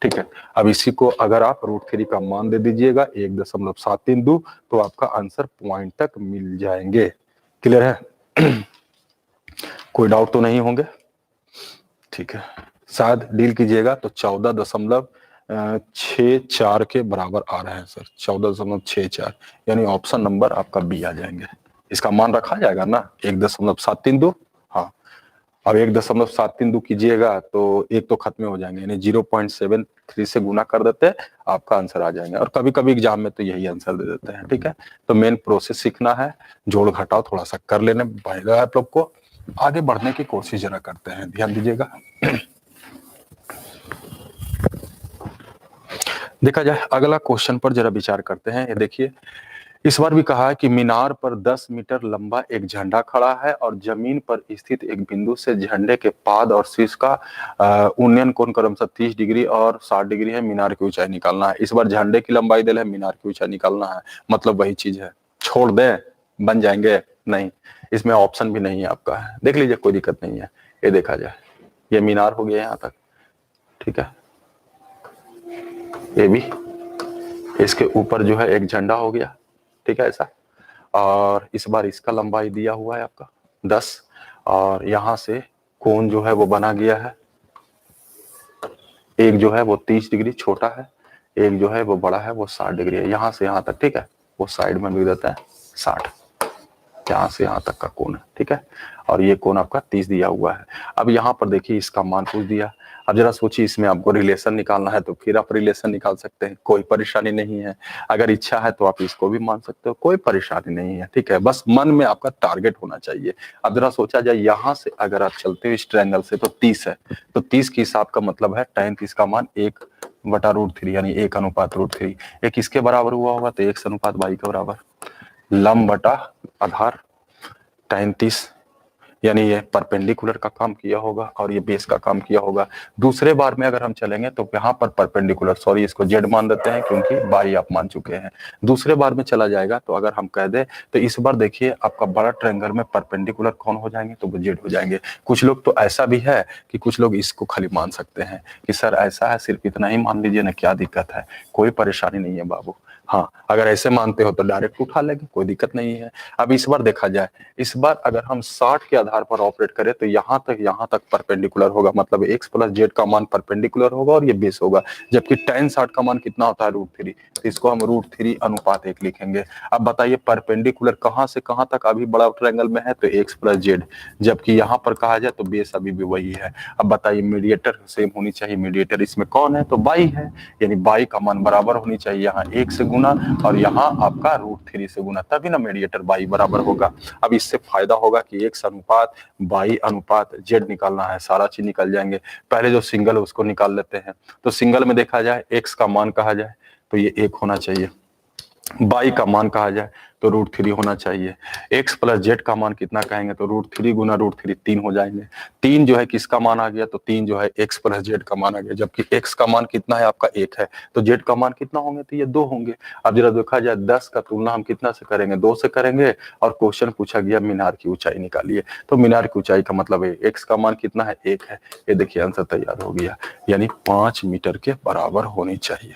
ठीक है। अब इसी को अगर आप √3 का मान दे दीजिएगा 1.732 तो आपका आंसर पॉइंट तक मिल जाएंगे। क्लियर है? कोई डाउट तो नहीं होंगे? ठीक है, शायद डील कीजिएगा तो 14.64 के बराबर आ रहे हैं सर, 14.64, यानी ऑप्शन नंबर आपका बी आ जाएंगे। इसका मान रखा जाएगा ना 1.732, हाँ। अब 1.732 कीजिएगा तो एक तो खत्म हो जाएंगे, यानी 0.73 से गुना कर देते हैं, आपका आंसर आ जाएंगे। और कभी कभी एग्जाम में तो यही आंसर दे देते हैं, ठीक है। तो मेन प्रोसेस सीखना है, जोड़ घटाव थोड़ा सा कर लेने पड़ेगा आप लोग को। आगे बढ़ने की कोशिश जरा करते हैं, ध्यान दीजिएगा। देखा जाए अगला क्वेश्चन पर जरा विचार करते हैं। ये देखिए इस बार भी कहा है कि मीनार पर 10 मीटर लंबा एक झंडा खड़ा है और जमीन पर स्थित एक बिंदु से झंडे के पाद और शीर्ष का उन्नयन कोण क्रमशः 30 डिग्री और 60 डिग्री है। मीनार की ऊंचाई निकालना है। इस बार झंडे की लंबाई दे है, मीनार की ऊंचाई निकालना है, मतलब वही चीज है। छोड़ दें, बन जाएंगे? नहीं, इसमें ऑप्शन भी नहीं है आपका, देख लीजिए, कोई दिक्कत नहीं है। ये देखा जाए, ये मीनार हो गया यहाँ तक, ठीक है, ये भी इसके ऊपर जो है एक झंडा हो गया, ठीक है ऐसा। और इस बार इसका लंबाई दिया हुआ है आपका 10, और यहाँ से कोण जो है वो बना गया है, एक जो है वो 30 डिग्री छोटा है, एक जो है वो बड़ा है वो 60 डिग्री है, यहाँ से यहाँ तक, ठीक है। वो साइड में भी देता है 60, यहाँ से यहाँ तक का कोण है, ठीक है। और ये कोण आपका 30 दिया हुआ है। अब यहाँ पर देखिए इसका मान पूछ दिया। अब जरा सोचिए, इसमें आपको रिलेशन निकालना है तो फिर आप रिलेशन निकाल सकते हैं, कोई परेशानी नहीं है। अगर इच्छा है तो आप इसको भी मान सकते हो, कोई परेशानी नहीं है, ठीक है। बस मन में आपका टारगेट होना चाहिए। अब जरा सोचा जाए, यहाँ से अगर आप चलते हो इस ट्रायंगल से तो 30 है, तो 30 के हिसाब का मतलब है tan 30 का मान 1/√3 यानी 1:√3। ये किसके बराबर हुआ होगा? तो 1:y के बराबर, लंब बटा आधार tan 30, यानी ये परपेंडिकुलर का काम किया होगा और ये बेस का काम किया होगा। दूसरे बार में अगर हम चलेंगे तो यहाँ पर परपेंडिकुलर, सॉरी इसको जेड मान देते हैं क्योंकि बाई आप मान चुके हैं। दूसरे बार में चला जाएगा तो अगर हम कह दें तो इस बार देखिए आपका बड़ा ट्रायंगल में परपेंडिकुलर कौन हो जाएंगे? तो वो जेड हो जाएंगे। कुछ लोग तो ऐसा भी है कि कुछ लोग इसको खाली मान सकते हैं कि सर ऐसा है सिर्फ इतना ही मान लीजिए ना, क्या दिक्कत है? कोई परेशानी नहीं है बाबू। हाँ, अगर ऐसे मानते हो तो डायरेक्ट उठा लेंगे, कोई दिक्कत नहीं है। अब इस बार देखा जाए, इस बार अगर हम 60 के आधार पर ऑपरेट करें तो यहाँ तक परपेंडिकुलर होगा, मतलब x प्लस जेड का मान परपेंडिकुलर होगा और ये बेस होगा। जबकि tan 60 का मान कितना होता है? √3, तो इसको हम √3:1 लिखेंगे। अब बताइए परपेंडिकुलर कहाँ से कहाँ तक अभी बड़ा ट्रायंगल में है? तो x प्लस जेड, जबकि यहाँ पर कहा जाए तो बेस अभी भी वही है। अब बताइए मीडिएटर सेम होनी चाहिए, मीडिएटर इसमें कौन है? तो बाई है, यानी बाई का मान बराबर होनी चाहिए, यहाँ 1 से गुना और यहाँ आपका √3 से गुना, तभी ना मीडिएटर बाई बराबर होगा। अब इससे फायदा होगा कि x/y/z निकालना है, सारा चीज निकल जाएंगे। पहले जो सिंगल है उसको निकाल लेते हैं। तो सिंगल में देखा जाए x का मान कहा जाए तो ये 1 होना चाहिए, बाई का मान कहा जाए तो √3 होना चाहिए, x प्लस जेड का मान कितना कहेंगे तो √3 गुना √3 3 हो जाएंगे। 3 जो है किसका मान आ गया? तो 3 जो है x प्लस जेड का मान आ गया, जबकि x का मान कितना है आपका? 1 है, तो जेड का मान कितना होंगे? तो ये 2 होंगे। अब जरा देखा जाए 10 का तुलना हम कितना से करेंगे? 2 से करेंगे। और क्वेश्चन पूछा गया मीनार की ऊंचाई निकालिए, तो मीनार की ऊंचाई का मतलब है x का मान कितना है? 1 है। ये देखिए आंसर तैयार हो गया, यानी 5 मीटर के बराबर होनी चाहिए।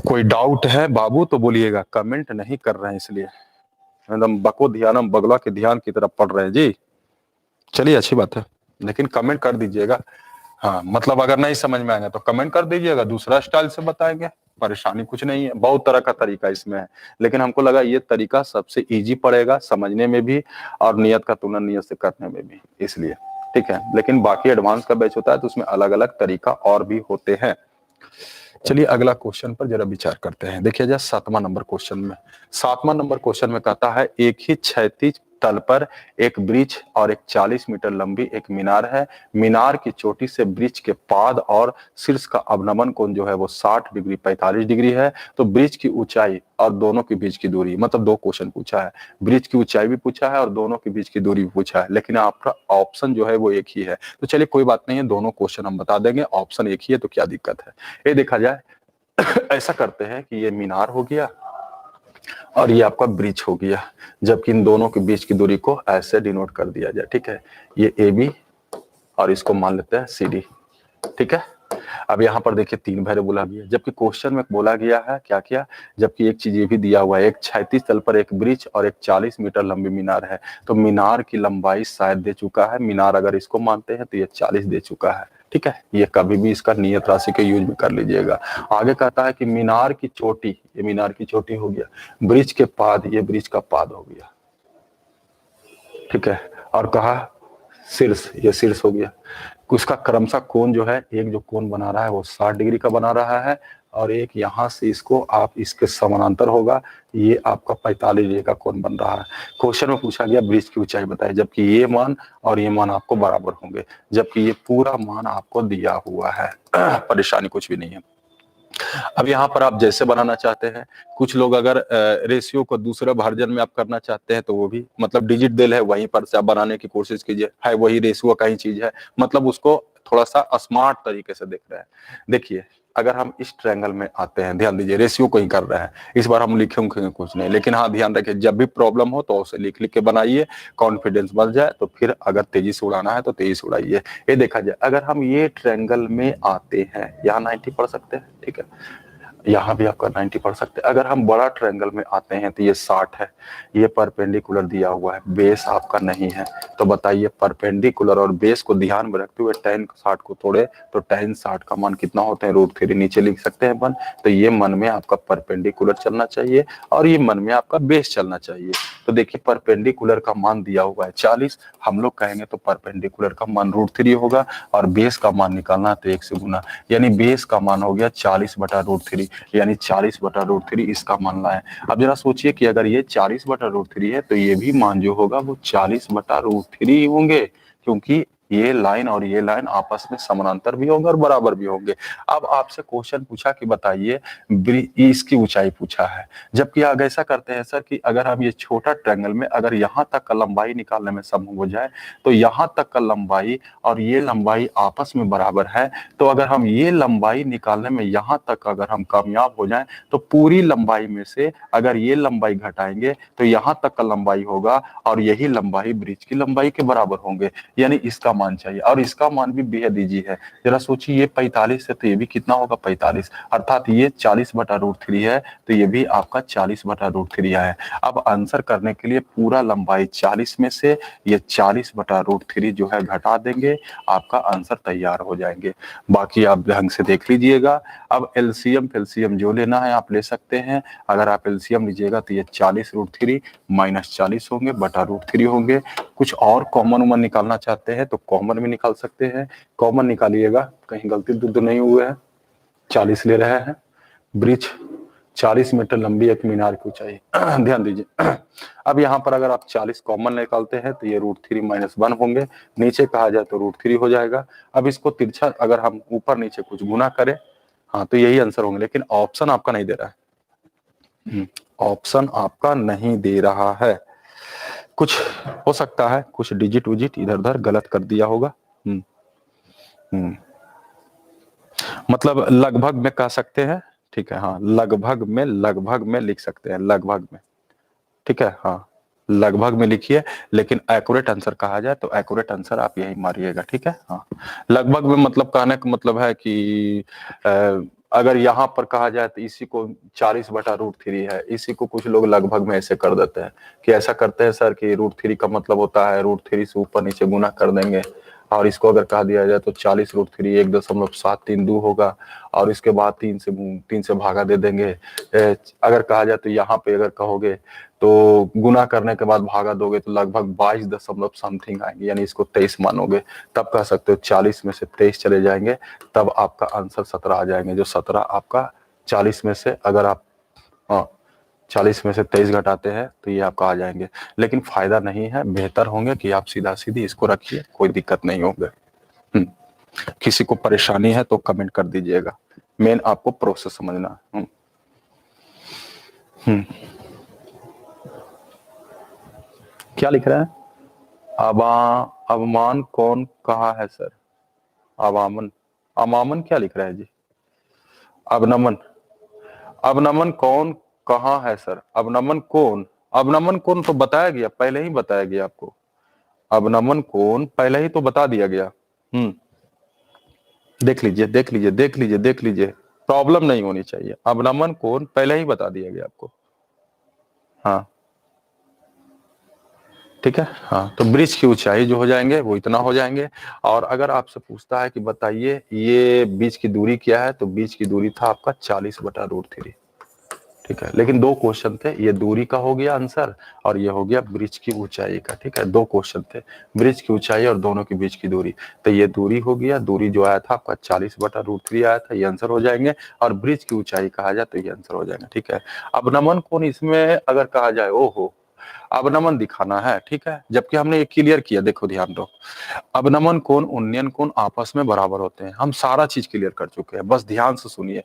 कोई डाउट है बाबू तो बोलिएगा, कमेंट नहीं कर रहे हैं इसलिए, एकदम बको ध्यानम बगला के ध्यान की तरफ पढ़ रहे हैं जी। चलिए अच्छी बात है, लेकिन कमेंट कर दीजिएगा। हाँ, मतलब अगर नहीं समझ में आएगा तो कमेंट कर दीजिएगा, दूसरा स्टाइल से बताएंगे, परेशानी कुछ नहीं है। बहुत तरह का तरीका इसमें है, लेकिन हमको लगा ये तरीका सबसे इजी पड़ेगा समझने में भी और नियत का तुलना नियत से करने में भी, इसलिए ठीक है। लेकिन बाकी एडवांस का बैच होता है तो उसमें अलग अलग तरीका और भी होते हैं। चलिए अगला क्वेश्चन पर जरा विचार करते हैं। देखिए जाए 7वां नंबर क्वेश्चन में, 7वां नंबर क्वेश्चन में कहता है एक ही क्षैतिज तल पर एक ब्रिज और एक 40 मीटर लंबी एक मीनार है। मीनार की चोटी से ब्रिज के पाद और शीर्ष का अवनमन कोण जो है वो 60 डिग्री 45 डिग्री है। तो ब्रिज की ऊंचाई और दोनों के बीच की दूरी, मतलब 2 क्वेश्चन पूछा है, ब्रिज की ऊंचाई भी पूछा है और दोनों के बीच की दूरी भी पूछा है, लेकिन आपका ऑप्शन जो है वो एक ही है। तो चलिए कोई बात नहीं है, दोनों क्वेश्चन हम बता देंगे, ऑप्शन एक ही है तो क्या दिक्कत है। ये देखा जाए ऐसा करते हैं कि ये मीनार हो गया और ये आपका ब्रिज हो गया, जबकि इन दोनों के बीच की दूरी को ऐसे डिनोट कर दिया जाए, ठीक है। ये AB और इसको मान लेते हैं CD, ठीक है। अब यहाँ पर देखिए 3 वेरिएबल आ गया, जबकि क्वेश्चन में बोला गया है क्या क्या, जबकि एक चीज ये भी दिया हुआ है, एक क्षैतिज तल पर एक ब्रिज और एक 40 मीटर लंबी मीनार है। तो मीनार की लंबाई शायद दे चुका है, मीनार अगर इसको मानते हैं तो ये 40 दे चुका है, ठीक है। ये कभी भी इसका नियत राशि के यूज में कर लीजिएगा। आगे कहता है कि मीनार की चोटी, ये मीनार की चोटी हो गया, ब्रिज के पाद, ये ब्रिज का पाद हो गया, ठीक है। और कहा शीर्ष, ये शीर्ष हो गया। उसका क्रमशः कोण जो है, एक जो कोण बना रहा है वो 60 डिग्री का बना रहा है और एक यहाँ से इसको आप इसके समानांतर होगा, ये आपका 45 डिग्री का कोण बन रहा है। क्वेश्चन में पूछा गया ब्रिज की ऊंचाई बताए, जबकि ये मान और ये मान आपको बराबर होंगे, जबकि ये पूरा मान आपको दिया हुआ है। परेशानी कुछ भी नहीं है। अब यहाँ पर आप जैसे बनाना चाहते हैं, कुछ लोग अगर रेशियो को दूसरे वर्जन में आप करना चाहते हैं तो वो भी, मतलब डिजिट डेल है वहीं पर से आप बनाने की कोशिश कीजिए, है वही रेशियो का ही चीज है, मतलब उसको थोड़ा सा स्मार्ट तरीके से देख रहे हैं। देखिए अगर हम इस ट्रायंगल में आते हैं, ध्यान दीजिए रेशियो को ही कर रहे हैं, इस बार हम लिखेंगे कुछ नहीं, लेकिन हाँ ध्यान रखिए जब भी प्रॉब्लम हो तो उसे लिख लिख के बनाइए, कॉन्फिडेंस बढ़ जाए तो फिर अगर तेजी से उड़ाना है तो तेजी से उड़ाइए। ये देखा जाए अगर हम ये ट्रायंगल में आते हैं, यहाँ 90 पढ़ सकते हैं, ठीक है। यहाँ भी आपका 90 पढ़ सकते हैं। अगर हम बड़ा ट्रायंगल में आते हैं तो ये 60 है, ये परपेंडिकुलर दिया हुआ है, बेस आपका नहीं है, तो बताइए परपेंडिकुलर और बेस को ध्यान में रखते हुए tan 60 को तोड़े तो tan 60 का मान कितना होता है, √3 नीचे लिख सकते हैं अपन। तो ये मन में आपका परपेंडिकुलर चलना चाहिए और ये मन में आपका बेस चलना चाहिए। तो देखिए परपेंडिकुलर का मान दिया हुआ है 40, हम लोग कहेंगे तो परपेंडिकुलर का मान √3 होगा और बेस का मान निकालना है तो 1 से गुना, यानी बेस का मान हो गया 40/√3, यानी 40/√3 इसका मान लाए। अब जरा सोचिए कि अगर ये 40/√3 है तो ये भी मान जो होगा वो 40/√3 होंगे, क्योंकि ये लाइन और ये लाइन आपस में समानांतर भी होंगे और बराबर भी होंगे। अब आपसे क्वेश्चन पूछा कि बताइए इसकी ऊंचाई पूछा है, जबकि आगे ऐसा करते हैं सर कि अगर हम ये छोटा ट्रायंगल में अगर यहाँ तक का लंबाई निकालने में संभव हो जाए तो यहाँ तक का लंबाई और ये लंबाई आपस में बराबर है, तो अगर हम ये लंबाई निकालने में यहाँ तक अगर हम कामयाब हो जाएं तो पूरी लंबाई में से अगर ये लंबाई घटाएंगे तो यहाँ तक का लंबाई होगा और यही लंबाई ब्रिज की लंबाई के बराबर होंगे, यानी इसका मान चाहिए और इसका मान भी बेहद ईजी है। जरा सोचिए ये 45 है तो ये भी कितना होगा 45, अर्थात ये 40/√3 है तो ये भी आपका 40/√3 है। अब आंसर करने के लिए पूरा लंबाई 40 में से ये 40/√3 जो है घटा देंगे, आपका आंसर तैयार हो जाएंगे। बाकी आप ढंग से देख लीजिएगा। अब एलसीएम फेलसीएम जो लेना है आप ले सकते हैं। अगर आप एलसीएम लीजिएगा तो ये 40√3 -40 होंगे /√3 होंगे। कुछ और कॉमन उमन निकालना चाहते हैं तो कॉमन भी निकाल सकते हैं, कॉमन निकालिएगा, कहीं गलती तो नहीं हुए है। 40 ले रहे हैं, ब्रिज 40 मीटर लंबी एक मीनार की ऊंचाई ध्यान दीजिए। अब यहाँ पर अगर आप 40 कॉमन निकालते हैं तो ये √3 - 1 होंगे, नीचे कहा जाए तो √3 हो जाएगा। अब इसको तिरछा अगर हम ऊपर नीचे कुछ गुना करें, हाँ तो यही आंसर होंगे, लेकिन ऑप्शन आपका नहीं दे रहा है, ऑप्शन आपका नहीं दे रहा है। कुछ हो सकता है कुछ डिजिट विजिट इधर उधर गलत कर दिया होगा। मतलब लगभग में कह सकते हैं, ठीक है, हाँ लगभग में लिख सकते हैं, लगभग में, ठीक है, हाँ लगभग में लिखिए, लेकिन एक्यूरेट आंसर कहा जाए तो एक्यूरेट आंसर आप यही मारिएगा, ठीक है। हाँ लगभग में मतलब कहने का मतलब है कि अगर यहाँ पर कहा जाए तो इसी को 40/√3 है, इसी को कुछ लोग लगभग में ऐसे कर देते हैं कि ऐसा करते हैं सर कि √3 का मतलब होता है √3 से ऊपर नीचे गुना कर देंगे और इसको अगर कहा दिया जाए तो 40√3 1.732 होगा और इसके बाद 3 से भागा दे देंगे। अगर कहा जाए तो यहाँ पे अगर कहोगे तो गुना करने के बाद भागा दोगे तो लगभग 22 दशमलव समथिंग आएंगे, यानी इसको 23 मानोगे, तब कह सकते हो 40 में से 23 चले जाएंगे, तब आपका आंसर 17 आ जाएंगे। जो 17 आपका 40 में से अगर आप 40 में से 23 घटाते हैं तो ये आपका आ जाएंगे, लेकिन फायदा नहीं है, बेहतर होंगे कि आप सीधा सीधी इसको रखिए, कोई दिक्कत नहीं होगा। किसी को परेशानी है तो कमेंट कर दीजिएगा, मेन आपको प्रोसेस समझना है। क्या लिख रहा है? अवमान कौन कहा है सर? अवामन अमामन क्या लिख रहा है जी? अवनमन कौन कहाँ है सर? अवनमन कौन तो बताया गया, पहले ही बताया गया आपको। अवनमन कौन पहले ही तो बता दिया गया। देख लीजिए, प्रॉब्लम नहीं होनी चाहिए। अवनमन कौन पहले ही बता दिया गया आपको। हाँ ठीक है, हाँ तो ब्रिज की ऊंचाई जो हो जाएंगे वो इतना हो जाएंगे। और अगर आपसे पूछता है कि बताइए ये बीच की दूरी क्या है, तो बीच की दूरी था आपका 40/√3, ठीक है। लेकिन 2 क्वेश्चन थे, ये दूरी का हो गया आंसर और ये हो गया ब्रिज की ऊंचाई का, ठीक है। 2 क्वेश्चन थे, ब्रिज की ऊंचाई और दोनों के बीच की दूरी, तो ये दूरी हो गया, दूरी जो आया था आपका 40/√3 आया था, ये आंसर हो जाएंगे। और ब्रिज की ऊंचाई कहा जाए तो ये आंसर हो जाएगा, ठीक है। अब नमन कोण इसमें अगर कहा जाए ओहो अवनमन दिखाना है, ठीक है, जबकि हमने ये क्लियर किया, देखो ध्यान दो, अवनमन कोण उन्नयन कोण आपस में बराबर होते हैं, हम सारा चीज क्लियर कर चुके हैं, बस ध्यान से सुनिए।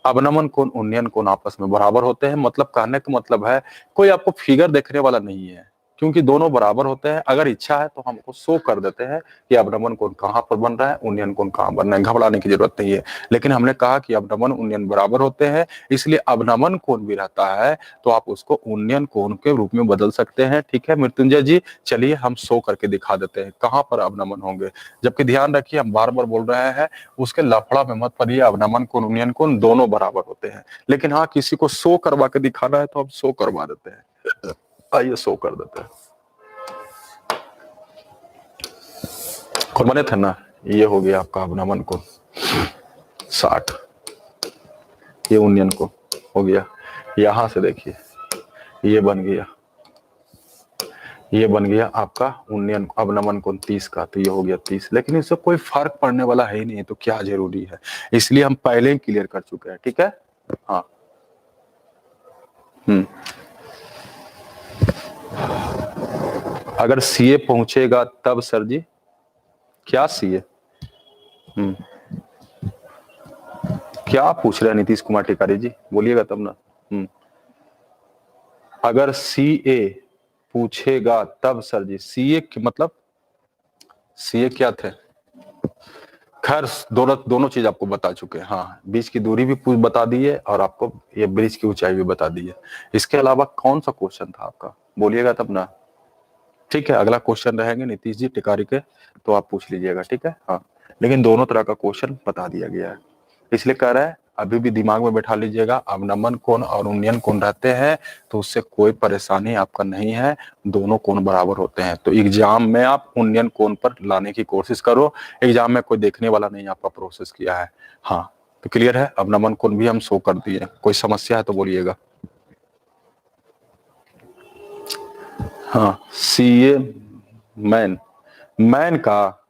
अवनमन कोण उन्नयन कोण आपस में बराबर होते हैं, मतलब कहने का मतलब है कोई आपको फिगर देखने वाला नहीं है, क्योंकि दोनों बराबर होते हैं। अगर इच्छा है तो हमको शो कर देते हैं कि अवनमन कोण कहाँ पर बन रहा है, उन्नयन कोण कहाँ बन रहा है, घबराने की जरूरत नहीं है। लेकिन हमने कहा कि अवनमन उन्नयन बराबर होते हैं, इसलिए अवनमन कोण भी रहता है तो आप उसको उन्नयन कोण के रूप में बदल सकते हैं। ठीक है मृत्युंजय जी, चलिए हम शो करके दिखा देते हैं कहाँ पर अवनमन होंगे। जबकि ध्यान रखिए हम बार बार बोल रहे हैं, उसके लफड़ा में मत पड़िए, अवनमन कोण उन्नयन कोण दोनों बराबर होते हैं। लेकिन हाँ, किसी को शो करवा के दिखाना है तो हम शो करवा देते हैं। आइए शो कर देते हैं। और बने थे ना, ये हो गया आपका अवनमन कोण 60, ये उन्नयन कोण हो गया। यहां से देखिए ये बन गया, ये बन गया आपका उन्नयन अवनमन कोण 30 का, तो ये हो गया 30। लेकिन इससे कोई फर्क पड़ने वाला है ही नहीं, तो क्या जरूरी है, इसलिए हम पहले ही क्लियर कर चुके हैं। ठीक है हाँ। अगर सीए पहुंचेगा तब सर जी, क्या सीए क्या पूछ रहे हैं नीतीश कुमार टिकारी जी, बोलिएगा तब ना। अगर सीए पूछेगा तब सर जी, सीए मतलब सीए क्या थे, खैर दोनों चीज आपको बता चुके हैं। हाँ, बीच की दूरी भी बता दी है और आपको ये ब्रिज की ऊंचाई भी बता दी है। इसके अलावा कौन सा क्वेश्चन था आपका, बोलिएगा तब ना। ठीक है, अगला क्वेश्चन रहेंगे नीतीश जी टिकारी के, तो आप पूछ लीजिएगा। ठीक है हाँ, लेकिन दोनों तरह का क्वेश्चन बता दिया गया है, इसलिए कह रहा है अभी भी दिमाग में बैठा लीजिएगा। अवनमन कोण और उन्नयन कोण रहते हैं तो उससे कोई परेशानी आपका नहीं है, दोनों कोण बराबर होते हैं। तो एग्जाम में आप उन्नयन कोण पर लाने की कोशिश करो, एग्जाम में कोई देखने वाला नहीं आपका प्रोसेस किया है। हाँ तो क्लियर है, अवनमन कोण भी हम शो कर दिए, कोई समस्या है तो बोलिएगा। हाँ सीए मैन, मैन का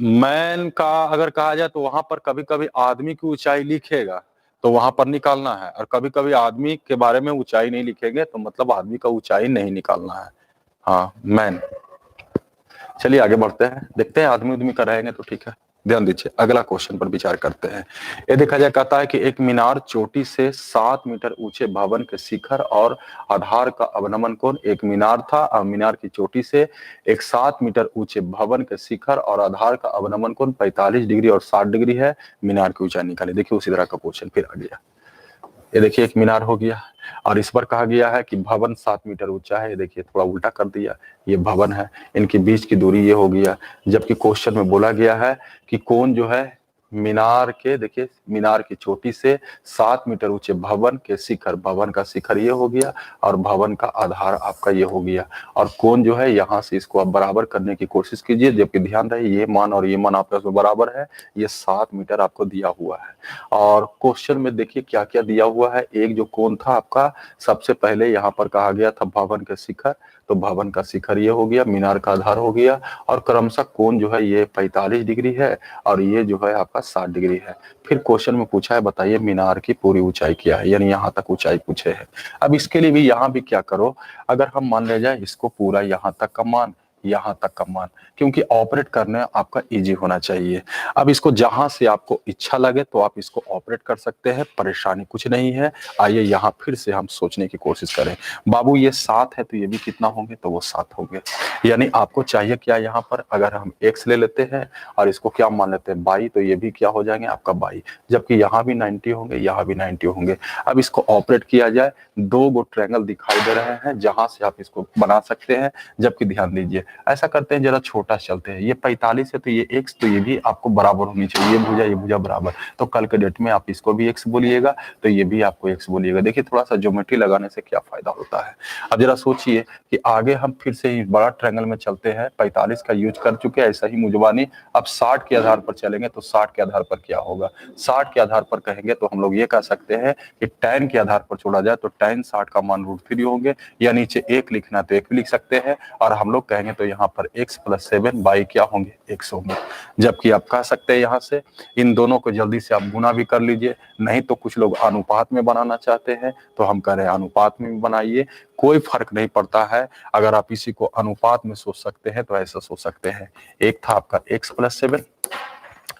मैन का अगर कहा जाए तो वहां पर कभी कभी आदमी की ऊंचाई लिखेगा तो वहां पर निकालना है, और कभी कभी आदमी के बारे में ऊंचाई नहीं लिखेंगे तो मतलब आदमी का ऊंचाई नहीं निकालना है। हाँ मैन। चलिए आगे बढ़ते हैं, देखते हैं आदमी उदमी का रहेंगे तो ठीक है। ध्यान दीजिए, अगला क्वेश्चन पर विचार करते हैं। ये देखा जाए, कहता है कि एक मीनार चोटी से 7 मीटर ऊंचे भवन के शिखर और आधार का अवनमन कोण, एक मीनार था और मीनार की चोटी से एक 7 मीटर ऊंचे भवन के शिखर और आधार का अवनमन कोण 45 डिग्री और 60 डिग्री है, मीनार की ऊंचाई निकाले। देखिए उसी तरह का क्वेश्चन फिर आ गया। ये देखिए एक मीनार हो गया और इस पर कहा गया है कि भवन 7 मीटर ऊंचा है। ये देखिए थोड़ा उल्टा कर दिया, ये भवन है, इनके बीच की दूरी ये हो गया। जबकि क्वेश्चन में बोला गया है कि कोण जो है मीनार के, देखिए मीनार की चोटी से 7 मीटर ऊंचे भवन के शिखर, भवन का शिखर ये हो गया और भवन का आधार आपका ये हो गया, और कोण जो है यहाँ से इसको आप बराबर करने की कोशिश कीजिए। जबकि ध्यान रहे ये मान और ये मान आपस में बराबर है, ये 7 मीटर आपको दिया हुआ है। और क्वेश्चन में देखिए क्या क्या दिया हुआ है। एक जो कोण था आपका, सबसे पहले यहाँ पर कहा गया था भवन का शिखर, तो भवन का शिखर ये हो गया, मीनार का आधार हो गया, और क्रमशः कोण जो है ये 45 डिग्री है और ये जो है आपका 60 डिग्री है। फिर क्वेश्चन में पूछा है बताइए मीनार की पूरी ऊंचाई क्या है, यानी यहाँ तक ऊंचाई पूछे है। अब इसके लिए भी यहाँ भी क्या करो, अगर हम मान ले जाए इसको पूरा यहाँ तक का मान, यहाँ तक का मान, क्योंकि ऑपरेट करना आपका इजी होना चाहिए। अब इसको जहां से आपको इच्छा लगे तो आप इसको ऑपरेट कर सकते हैं, परेशानी कुछ नहीं है। आइए यहाँ फिर से हम सोचने की कोशिश करें। बाबू ये 7 है तो ये भी कितना होंगे, तो वो 7 होंगे। यानी आपको चाहिए क्या यहाँ पर, अगर हम x ले लेते हैं और इसको क्या मान लेते हैं 22, तो ये भी क्या हो जाएंगे आपका 22, जबकि यहाँ भी 90 होंगे, यहाँ भी 90 होंगे। अब इसको ऑपरेट किया जाए, 2 गो ट्रायंगल दिखाई दे रहे हैं जहां से आप इसको बना सकते हैं। जबकि ध्यान दीजिए, ऐसा करते हैं जरा छोटा चलते हैं, ये 45 है तो ये x, तो ये भी आपको बराबर होनी चाहिए, ये भुजा बराबर, तो कल के डेट में आप इसको भी x बोलिएगा तो ये भी आपको x बोलिएगा। देखिए थोड़ा सा ज्योमेट्री लगाने से क्या फायदा होता है। अब जरा सोचिए कि आगे हम फिर से बड़ा ट्रायंगल में चलते हैं, 45 का यूज कर चुके हैं, ऐसा ही मुजबानी। अब 60 के आधार पर चलेंगे तो 60 के आधार पर क्या होगा, 60 के आधार पर कहेंगे तो हम लोग ये कह सकते हैं कि tan के आधार पर छोड़ा जाए तो tan 60 का मान √3 होंगे, या नीचे 1 लिखना तो 1 भी लिख सकते हैं, और हम लोग कहेंगे तो यहाँ पर x + 7 बाई क्या होंगे, x होंगे। जबकि आप कह सकते हैं यहाँ से इन दोनों को जल्दी से आप गुना भी कर लीजिए, नहीं तो कुछ लोग अनुपात में बनाना चाहते हैं तो हम कह रहे हैं अनुपात में भी बनाइए, कोई फर्क नहीं पड़ता है। अगर आप इसी को अनुपात में सोच सकते हैं तो ऐसा सोच सकते हैं, एक था आपका x + 7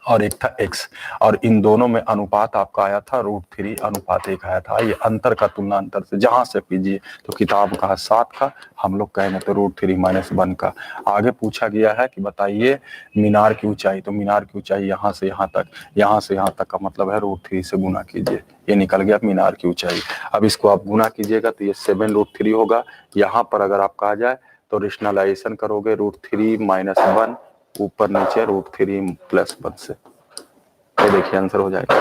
और एक था x, और इन दोनों में अनुपात आपका आया था √3 अनुपात 1 आया था। ये अंतर का तुलना अंतर से जहां से कीजिए, तो किताब का 7 का, हम लोग कहेंगे तो √3 - 1 का। आगे पूछा गया है कि बताइए मीनार की ऊंचाई, तो मीनार की ऊंचाई यहाँ से यहाँ तक, यहाँ से यहाँ तक का मतलब है √3 से गुना कीजिए, ये निकल गया मीनार की ऊंचाई। अब इसको आप गुना कीजिएगा तो ये 7√3 होगा। यहाँ पर अगर आप कहा जाए तो रेशनलाइजेशन करोगे √3 - 1 ऊपर नीचे √3 + 1 से, ये देखिए आंसर हो जाएगा।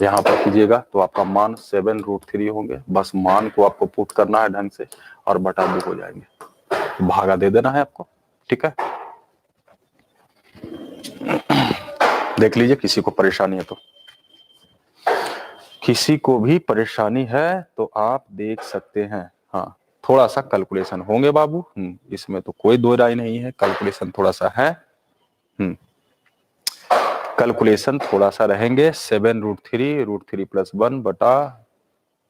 यहाँ पर कीजिएगा तो आपका मान 7√3 होंगे। बस मान को आपको पुट करना है ढंग से और बटा 2 हो जाएंगे, भागा दे देना है आपको, ठीक है। देख लीजिए किसी को परेशानी है तो, किसी को भी परेशानी है तो आप देख सकते हैं। हाँ, थोड़ा सा कैलकुलेशन होंगे बाबू, इसमें तो कोई दो राय नहीं है, कैलकुलेशन थोड़ा सा है, कैलकुलेशन थोड़ा सा रहेंगे। 7√3 √3 + 1 बटा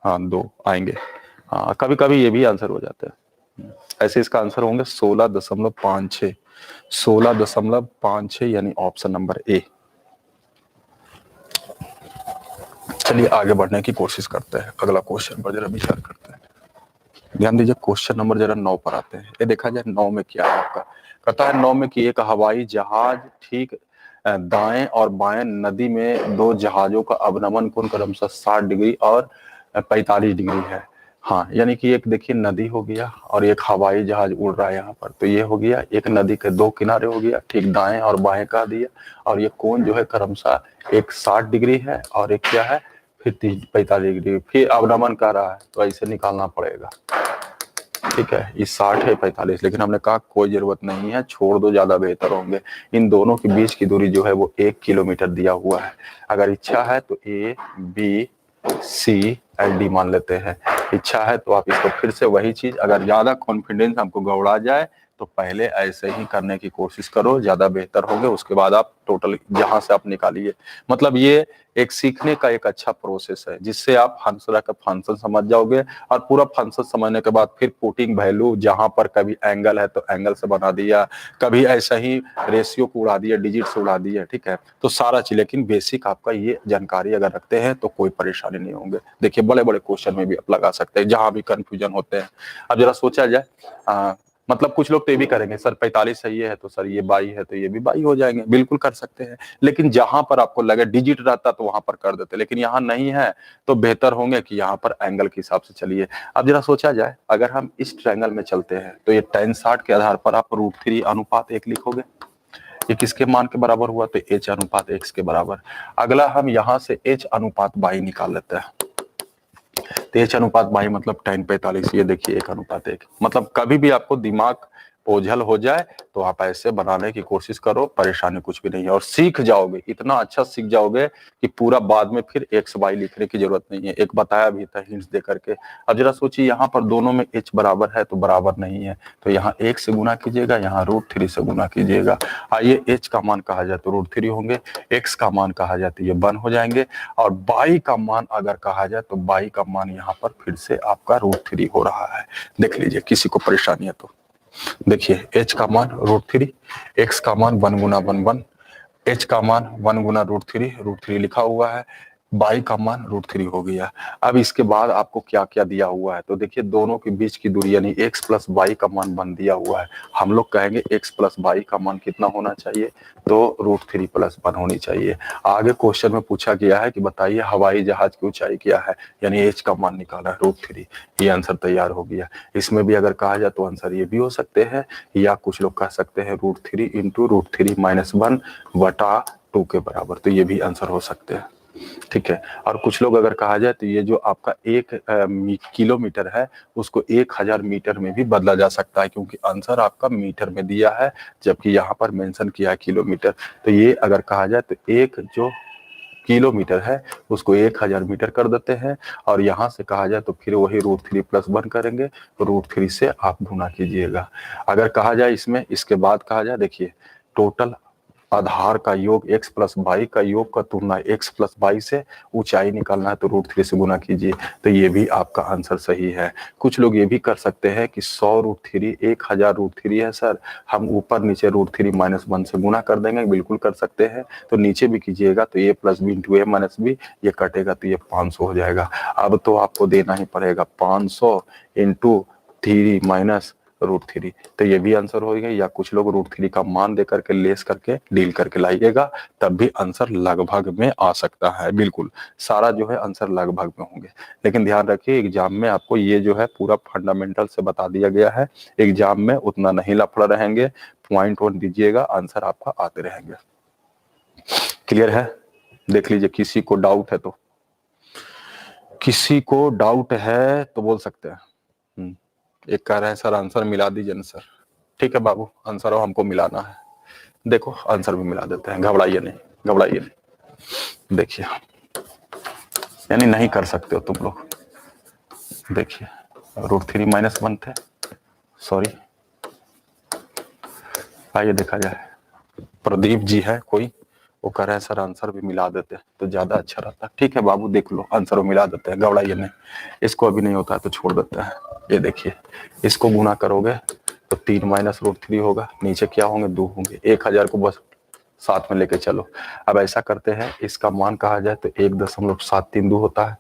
2 आएंगे। हाँ, कभी कभी ये भी आंसर हो जाता है। ऐसे इसका आंसर होंगे 16.56, 16.56 यानी ऑप्शन नंबर ए। चलिए आगे बढ़ने की कोशिश करते हैं, अगला क्वेश्चन पर जरा विचार करते हैं। ध्यान दीजिए, क्वेश्चन नंबर जरा 9 पर आते हैं। ये देखा जाए 9 में क्या है आपका, कहता है 9 में कि एक हवाई जहाज ठीक दाएं और बाएं नदी में दो जहाजों का अवनमन कोण क्रमशः 60 डिग्री और 45 डिग्री है। हाँ, यानी कि एक देखिए नदी हो गया और एक हवाई जहाज उड़ रहा है यहाँ पर, तो ये हो गया एक नदी के दो किनारे हो गया, ठीक दाएं और बाएं का दिया, और ये कोण जो है क्रमशः एक 60 डिग्री है और एक क्या है फिर 45 डिग्री, फिर अवनमन कर रहा है, तो ऐसे निकालना पड़ेगा, ठीक है। ये 60 है 45, लेकिन हमने कहा कोई जरूरत नहीं है, छोड़ दो, ज्यादा बेहतर होंगे। इन दोनों के बीच की दूरी जो है वो 1 किलोमीटर दिया हुआ है। अगर इच्छा है तो A, B, C और D मान लेते हैं। इच्छा है तो आप इसको फिर से वही चीज, अगर ज्यादा कॉन्फिडेंस हमको गौड़ा जाए तो पहले ऐसे ही करने की कोशिश करो, ज्यादा बेहतर होंगे। उसके बाद आप टोटल जहां से आप निकालिए, मतलब ये एक सीखने का एक अच्छा प्रोसेस है, जिससे आप हंसरा का फंक्शन समझ जाओगे, और पूरा फंक्शन समझने के बाद फिर पुटिंग वैल्यू, जहां पर कभी एंगल है तो एंगल से बना दिया, कभी ऐसा ही रेशियो को उड़ा दिया, डिजिट से उड़ा दिया, ठीक है। तो सारा चीज, लेकिन बेसिक आपका ये जानकारी अगर रखते हैं तो कोई परेशानी नहीं होंगे। देखिए बड़े बड़े क्वेश्चन में भी आप लगा सकते हैं, जहां भी कंफ्यूजन होते हैं। अब जरा सोचा जाए, मतलब कुछ लोग तो ये भी करेंगे, सर 45 सही है तो सर ये 22 है तो ये भी 22 हो जाएंगे, बिल्कुल कर सकते हैं। लेकिन जहां पर आपको लगे डिजिट रहता तो वहां पर कर देते, लेकिन यहाँ नहीं है तो बेहतर होंगे कि यहाँ पर एंगल के हिसाब से चलिए। अब जरा सोचा जाए, अगर हम इस ट्रायंगल में चलते हैं तो ये tan 60 के आधार पर आप √3 अनुपात 1 लिखोगे, ये किसके मान के बराबर हुआ, तो h अनुपात x के बराबर। अगला हम यहाँ से h अनुपात y निकाल लेते हैं, तो h अनुपात y मतलब tan 45, ये देखिए 1 अनुपात 1। मतलब कभी भी आपको दिमाग ओझल हो जाए तो आप ऐसे बनाने की कोशिश करो, परेशानी कुछ भी नहीं है, और सीख जाओगे, इतना अच्छा सीख जाओगे कि पूरा बाद में फिर x y लिखने की जरूरत नहीं है। एक बताया भी था हिंट्स दे करके। अब जरा सोचिए, यहाँ पर दोनों में h बराबर है तो बराबर नहीं है, तो यहाँ 1 से गुना कीजिएगा, यहाँ √3 से गुना कीजिएगा। आइए h का मान कहा जाए तो √3 होंगे, x का मान कहा जाए तो ये 1 हो जाएंगे, और y का मान अगर कहा जाए तो y का मान यहाँ पर फिर से आपका √3 हो रहा है। देख लीजिए किसी को परेशानी है तो देखिए, h का मान √3, x का मान 1 गुना 1 1, h का मान 1 गुना √3 लिखा हुआ है, y का मान √3 हो गया। अब इसके बाद आपको क्या क्या दिया हुआ है, तो देखिए दोनों के बीच की दूरी यानी x + y का मान 1 दिया हुआ है। हम लोग कहेंगे x + y का मान कितना होना चाहिए, तो √3 + 1 होनी चाहिए। आगे क्वेश्चन में पूछा गया है कि बताइए हवाई जहाज की ऊंचाई क्या है, यानी h का मान निकाला है √3, ये आंसर तैयार हो गया। इसमें भी अगर कहा जाए तो आंसर ये भी हो सकते हैं, या कुछ लोग कह सकते हैं √3 × √3 - 1 बटा 2 के बराबर, तो ये भी आंसर हो सकते हैं, ठीक है। और कुछ लोग अगर कहा जाए तो ये जो आपका 1 किलोमीटर है उसको 1000 मीटर में भी बदला जा सकता है, क्योंकि आंसर आपका मीटर में दिया है जबकि यहाँ पर मेंशन किया है किलोमीटर। तो ये अगर कहा जाए तो एक जो किलोमीटर है उसको 1000 मीटर कर देते हैं, और यहाँ से कहा जाए तो फिर वही √3 + 1 करेंगे, √3 से आप गुना कीजिएगा। अगर कहा जाए इसमें, इसके बाद कहा जाए, देखिए टोटल आधार का योग x प्लस वाई का योग का तुलना x प्लस वाई से, ऊंचाई निकालना है तो √3 से गुना कीजिए। तो ये भी आपका आंसर सही है। कुछ लोग ये भी कर सकते हैं कि 100√3 1000√3 है सर, हम ऊपर नीचे √3 -1 से गुना कर देंगे, बिल्कुल कर सकते हैं। तो नीचे भी कीजिएगा तो a plus B into A minus B, ये कटेगा तो ये 500 हो जाएगा। अब तो आपको देना ही पड़ेगा 500 इंटू 3 माइनस √3, तो ये भी आंसर होगा। या कुछ लोग √3 का मान दे करके लेस करके डील करके लाइएगा, तब भी आंसर लगभग में आ सकता है। बिल्कुल सारा जो है आंसर लगभग में होंगे, लेकिन ध्यान रखिए एग्जाम में आपको ये जो है पूरा फंडामेंटल से बता दिया गया है। एग्जाम में उतना नहीं लफड़ा रहेंगे, पॉइंट वन दीजिएगा, आंसर आपका आते रहेंगे। क्लियर है? देख लीजिए, किसी को डाउट है तो, किसी को डाउट है तो बोल सकते हैं। एक कह रहे हैं सर आंसर मिला दीजिए ना सर। ठीक है बाबू, आंसर हमको मिलाना है। देखो आंसर भी मिला देते हैं, घबराइए नहीं, घबराइए नहीं। देखिए, यानी नहीं कर सकते हो तुम लोग। देखिए √3 -1 थे, सॉरी। आइए देखा जाए, प्रदीप जी है कोई, वो कह रहे हैं सर आंसर भी मिला देते हैं तो ज्यादा अच्छा रहता। ठीक है बाबू, देख लो आंसर मिला देते हैं, घबराइए नहीं। इसको अभी नहीं होता है तो छोड़ देते हैं। ये देखिए, इसको गुना करोगे तो 3 माइनस √3 होगा, नीचे क्या होंगे 2 होंगे, 1000 को बस साथ में लेके चलो। अब ऐसा करते हैं, इसका मान कहा जाए तो 1.732 होता है।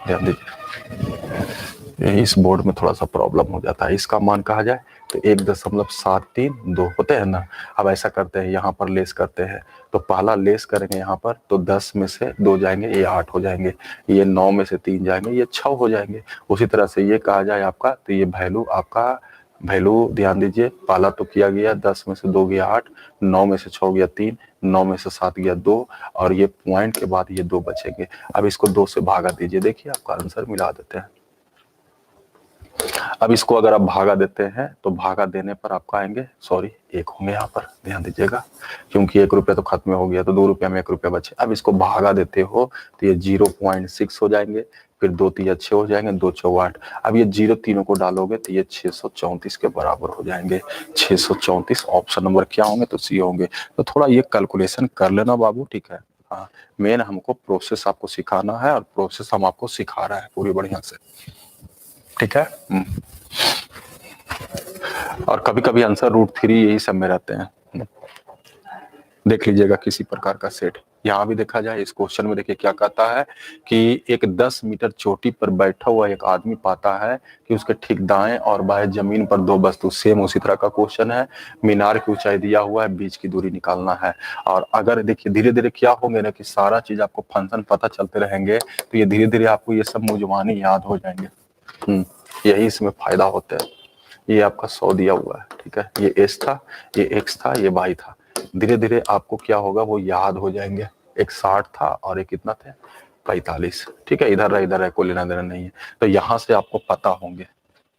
ध्यान दीजिए, इस बोर्ड में थोड़ा सा प्रॉब्लम हो जाता है। इसका मान कहा जाए तो 1.732 होते हैं ना। अब ऐसा करते हैं, यहाँ पर लेस करते हैं, तो पहला लेस करेंगे यहाँ पर तो 10 में से 2 जाएंगे, ये 8 हो जाएंगे। ये 9 में से 3 जाएंगे, ये 6 हो जाएंगे। उसी तरह से ये कहा जाए आपका, तो ये वैल्यू आपका वैल्यू ध्यान दीजिए, पहला तो किया गया 10 में से 2 गया 8, 9 में से 6 गया 3, 9 में से 7 गया 2, और ये पॉइंट के बाद ये 2 बचेंगे। अब इसको 2 से भागा दीजिए, देखिए आपका आंसर मिला देते हैं। अब इसको अगर आप भागा देते हैं तो भागा देने पर आपका आएंगे, सॉरी 1 होंगे यहाँ पर, ध्यान दीजिएगा, क्योंकि 1 रुपया तो खत्म हो गया तो 2 रुपया में 1 रुपया बचे। अब इसको भागा देते हो तो ये 0.6 हो जाएंगे, फिर 2 3 6 हो जाएंगे, 2 4 8। अब ये 0 तीनों को डालोगे तो ये 634 के बराबर हो जाएंगे। 634 ऑप्शन नंबर क्या होंगे तो सी होंगे। तो थोड़ा ये कैलकुलेशन कर लेना बाबू, ठीक है। हाँ, मेन हमको प्रोसेस आपको सिखाना है और प्रोसेस हम आपको सिखा रहे हैं पूरी बढ़िया से, ठीक है। और कभी कभी आंसर √3 यही सब में रहते हैं। देख लीजिएगा किसी प्रकार का सेट, यहाँ भी देखा जाए इस क्वेश्चन में, देखिए क्या कहता है कि एक 10 मीटर चोटी पर बैठा हुआ एक आदमी पाता है कि उसके ठीक दाएं और बाएं जमीन पर 2 वस्तु, सेम उसी तरह का क्वेश्चन है। मीनार की ऊंचाई दिया हुआ है, बीच की दूरी निकालना है। और अगर देखिए धीरे धीरे क्या होंगे ना कि सारा चीज आपको फंक्शन पता चलते रहेंगे, तो ये धीरे धीरे आपको ये सब मुजवानी याद हो जाएंगे। यही इसमें फायदा होता है। ये आपका 100 दिया हुआ है, ठीक है, ये एस था, ये एक्स था, ये वाई था। धीरे धीरे आपको क्या होगा वो याद हो जाएंगे। एक 60 था और एक कितना थे 45, ठीक है, इधर है कोई लेना देना नहीं है। तो यहाँ से आपको पता होंगे,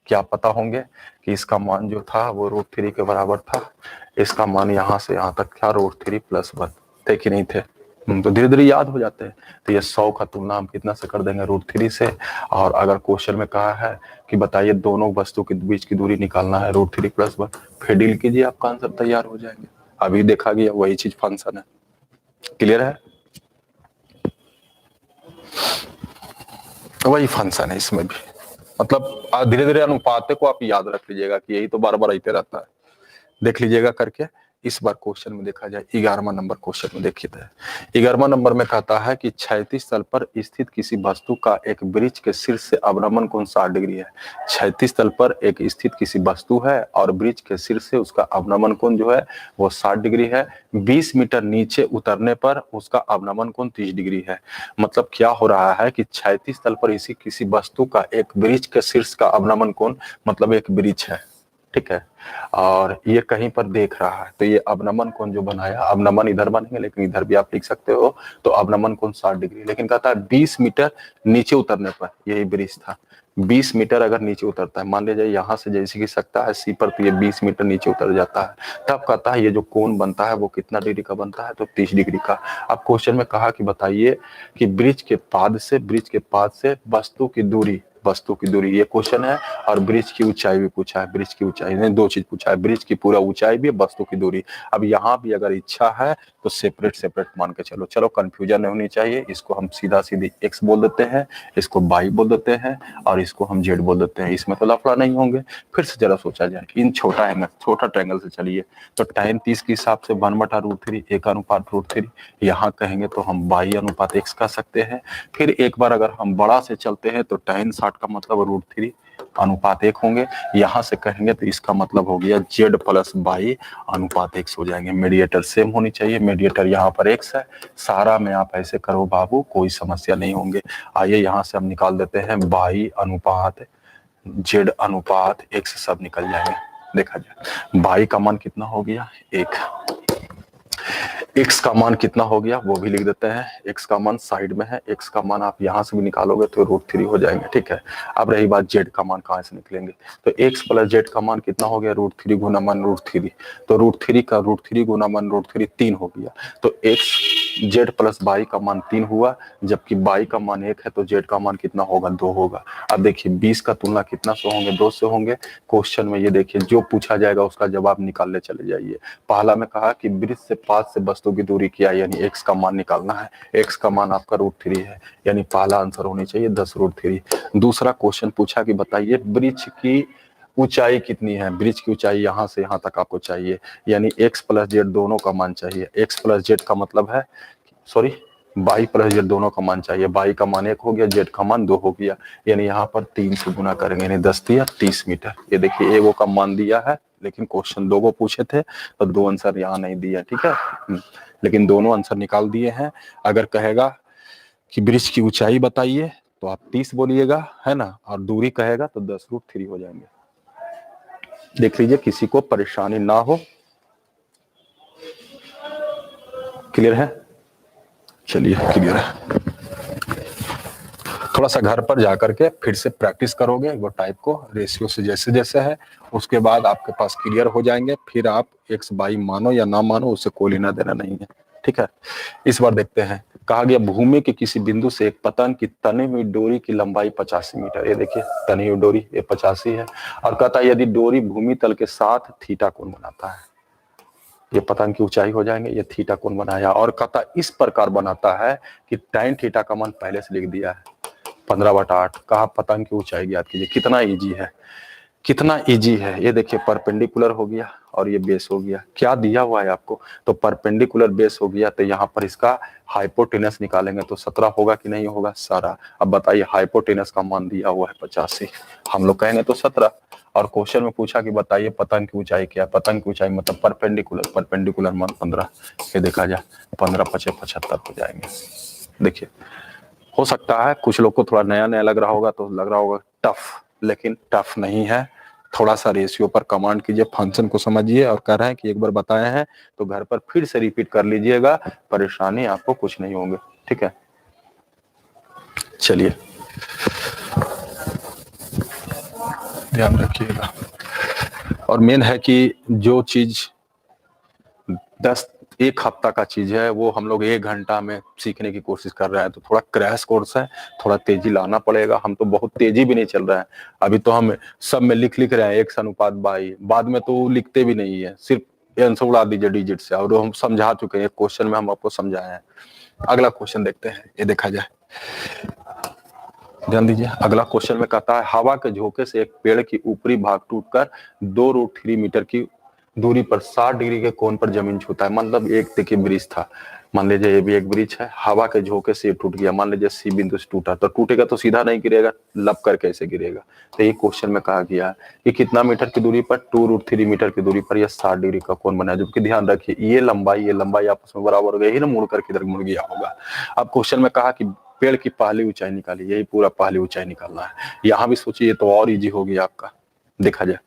क्या पता होंगे कि इसका मान जो था वो √3 के बराबर था, इसका मान यहाँ से यहाँ तक था √3 + 1 थे कि नहीं थे। तो धीरे धीरे याद हो जाते हैं। तो ये 100 का तुलना हम कितना से कर देंगे √3 से। और अगर क्वेश्चन में कहा है कि बताइए दोनों वस्तु के बीच की दूरी निकालना है √3 + 1, फिर डील कीजिए, आपका आंसर तैयार हो जाएंगे। अभी देखा गया वही चीज फंक्शन है। क्लियर है? वही फंक्शन है इसमें भी, मतलब धीरे धीरे अनुपात को आप याद रख लीजिएगा कि यही तो बार बार आते रहता है। देख लीजिएगा करके। इस बार क्वेश्चन में देखा जाए 11वां नंबर क्वेश्चन में देखिए, 11वां नंबर में कहता है कि क्षैतिज तल पर स्थित किसी वस्तु का एक वृक्ष के शीर्ष से अवनमन कोण 60 डिग्री है। क्षैतिज तल पर एक स्थित किसी वस्तु है और वृक्ष के शीर्ष से उसका अवनमन कोण जो है वो 60 डिग्री है। 20 मीटर नीचे उतरने पर उसका अवनमन कोण 30 डिग्री है। मतलब क्या हो रहा है कि क्षैतिज तल पर इसी किसी वस्तु का एक वृक्ष के शीर्ष का अवनमन कोण, मतलब एक वृक्ष है, ठीक है, और ये कहीं पर देख रहा है, तो ये अवनमन कोण जो बनाया, अवनमन इधर बनेंगे लेकिन इधर भी आप लिख सकते हो, तो अवनमन कोण 60 डिग्री। लेकिन कहता है 20 मीटर नीचे उतरने पर, यही ब्रिज था, 20 मीटर अगर नीचे उतरता है, मान लीजिए यहाँ से जैसे कि सकता है सी पर, तो ये 20 मीटर नीचे उतर जाता है, तब कहता है ये जो कोण बनता है वो कितना डिग्री का बनता है, तो 30 डिग्री का। अब क्वेश्चन में कहा कि बताइए कि ब्रिज के पाद से वस्तु की दूरी वस्तु की दूरी, ये क्वेश्चन है। और ब्रिज की ऊंचाई भी पूछा है, ब्रिज की ऊंचाई ने दो चीज पूछा है, ब्रिज की पूरा ऊंचाई भी, वस्तु की दूरी। अब यहाँ भी अगर इच्छा है तो सेपरेट सेपरेट मान के चलो, चलो कंफ्यूजन नहीं होनी चाहिए। इसको हम सीधा सीधी एक्स बोल देते हैं, इसको वाई बोल देते हैं, और इसको हम जेड बोल देते हैं। इसमें तो लफड़ा नहीं होंगे। फिर से जरा सोचा जाए, इन छोटा ट्रायंगल से चलिए, तो tan 30 के हिसाब से 1/√3 1/√3, यहाँ कहेंगे तो हम y/x कह सकते हैं। फिर एक बार अगर हम बड़ा से चलते हैं तो tan 60 का मतलब √3/1 होंगे। यहाँ से कहेंगे तो इसका मतलब हो गया z + y/x हो जाएंगे। मीडिएटर सेम होनी चाहिए, मीडिएटर यहाँ पर x है। सारा में आप ऐसे करो बाबू, कोई समस्या नहीं होंगे। आइए यहाँ से हम निकाल देते हैं y/z/x, सब निकल जाएंगे। देखा जाए y का मान कितना हो गया 1, x का मान कितना हो गया वो भी लिख देते हैं। x का मान साइड में है, x का मान आप यहां से भी निकालोगे तो √3 हो जाएंगे, ठीक है। अब रही बात z का मान कहां से निकलेंगे, तो x + z का मान कितना हो गया √3 गुना मान √3, तो √3 का √3 गुना मान √3 3 हो गया। तो x z + y का मान 3 हुआ, जबकि y का मान 1 है तो z का मान कितना होगा 2 होगा। अब देखिए 20 का तुलना कितना से होंगे 2 से होंगे। क्वेश्चन में ये देखिए जो पूछा जाएगा उसका जवाब निकालने चले जाइए। पहला में कहा कि ब्रिज से पास से वस्तु की दूरी क्या है, यानी x का मान निकालना है। x का मान आपका √3 है, यानी पहला आंसर होनी चाहिए 10√3। दूसरा क्वेश्चन पूछा कि बताइए ब्रिज की ऊंचाई कितनी है। ब्रिज की ऊंचाई यहाँ से यहाँ तक आपको चाहिए, यानी x + z दोनों का मान चाहिए। x + z का मतलब है, सॉरी, y + z दोनों का मान चाहिए। y का मान 1 हो गया, z का मान 2 हो गया, यानी यहाँ पर 3 से गुना करेंगे, यानी 10 दिया 30 मीटर। ये देखिए एगो का मान दिया है, लेकिन क्वेश्चन 2 को पूछे थे तो 2 आंसर यहाँ नहीं दिया, ठीक है, लेकिन दोनों आंसर निकाल दिए हैं। अगर कहेगा कि ब्रिज की ऊंचाई बताइए तो आप 30 बोलिएगा, है ना, और दूरी कहेगा तो 10√3 हो जाएंगे। देख लीजिए किसी को परेशानी ना हो। क्लियर है, चलिए क्लियर है। थोड़ा सा घर पर जाकर के फिर से प्रैक्टिस करोगे वो टाइप को, रेशियो से जैसे जैसे है, उसके बाद आपके पास क्लियर हो जाएंगे। फिर आप x y मानो या ना मानो, उससे कोई लेना देना नहीं है, ठीक है। इस बार देखते हैं, कहा गया भूमि के किसी बिंदु से एक पतंग की तनी हुई डोरी की लंबाई 85 मीटर। ये देखिए तनी हुई डोरी ये 85 है, और कहता है यदि डोरी भूमि तल के साथ थीटा कोण बनाता है, ये पतंग की ऊंचाई हो जाएंगे, ये थीटा कोण बनाया, और कहता इस प्रकार बनाता है कि tan थीटा का मान पहले से लिख दिया है 15/8। कहा पतंग की ऊंचाई ज्ञात कीजिए। कितना इजी है, कितना इजी है। ये देखिए परपेंडिकुलर हो गया और ये बेस हो गया। क्या दिया हुआ है आपको, तो परपेंडिकुलर बेस हो गया, तो यहाँ पर इसका हाइपोटेनस निकालेंगे तो 17 होगा कि नहीं होगा सारा। अब बताइए हाइपोटेनस का मान दिया हुआ है 85, हम लोग कहेंगे तो 17। और क्वेश्चन में पूछा कि बताइए पतंग की ऊंचाई क्या है, पतंग की ऊंचाई मतलब परपेंडिकुलर, परपेंडिकुलर मान 15। ये देखा जाए 15 × 5 = 75 हो जाएंगे। देखिए हो सकता है कुछ लोग को थोड़ा नया नया लग रहा होगा तो लग रहा होगा टफ, लेकिन टफ नहीं है। थोड़ा सा रेशियो पर कमांड कीजिए, फंक्शन को समझिए, और कह रहे हैं कि एक बार बताए हैं तो घर पर फिर से रिपीट कर लीजिएगा, परेशानी आपको कुछ नहीं होंगे, ठीक है। चलिए ध्यान रखिएगा। और मेन है कि जो चीज 1 हफ्ता का चीज है वो हम लोग 1 घंटा में सीखने की कोशिश कर रहे हैं, तो थोड़ा क्रैश कोर्स है, थोड़ा तेजी लाना पड़ेगा। हम तो बहुत तेजी भी नहीं चल रहे हैं, अभी तो हम सब में लिख रहे हैं x/y, बाद में तो लिखते भी नहीं है, सिर्फ आंसर उड़ा दीजिए डिजिट से, और हम समझा चुके हैं क्वेश्चन में, हम आपको समझाए हैं। अगला क्वेश्चन देखते हैं, ये देखा जाए, ध्यान दीजिए। अगला क्वेश्चन में कहता है हवा के झोंके से एक पेड़ की ऊपरी भाग टूटकर 2√3 मीटर की दूरी पर 60 डिग्री के कोण पर जमीन छूता है। मतलब एक देखिए ब्रिज था, मान लीजिए ये भी एक ब्रिज है, हवा के झोंके से टूट गया, मान लीजिए सी बिंदु से टूटा, तो टूटेगा तो सीधा नहीं गिरेगा, लप कर कैसे गिरेगा। तो ये क्वेश्चन में कहा गया कि कितना मीटर की दूरी पर, 2√3 मीटर की दूरी पर यह 60 डिग्री का कोण बना है। जबकि ध्यान रखिए ये लंबाई आपस में बराबर हो गई ना, मुड़ कर किधर मुड़ गया होगा। अब क्वेश्चन में कहा कि पेड़ की पहली ऊंचाई निकाली, यही पूरा पहली ऊंचाई निकालना है। यहाँ भी सोचिए तो और इजी हो गया आपका। देखा जाए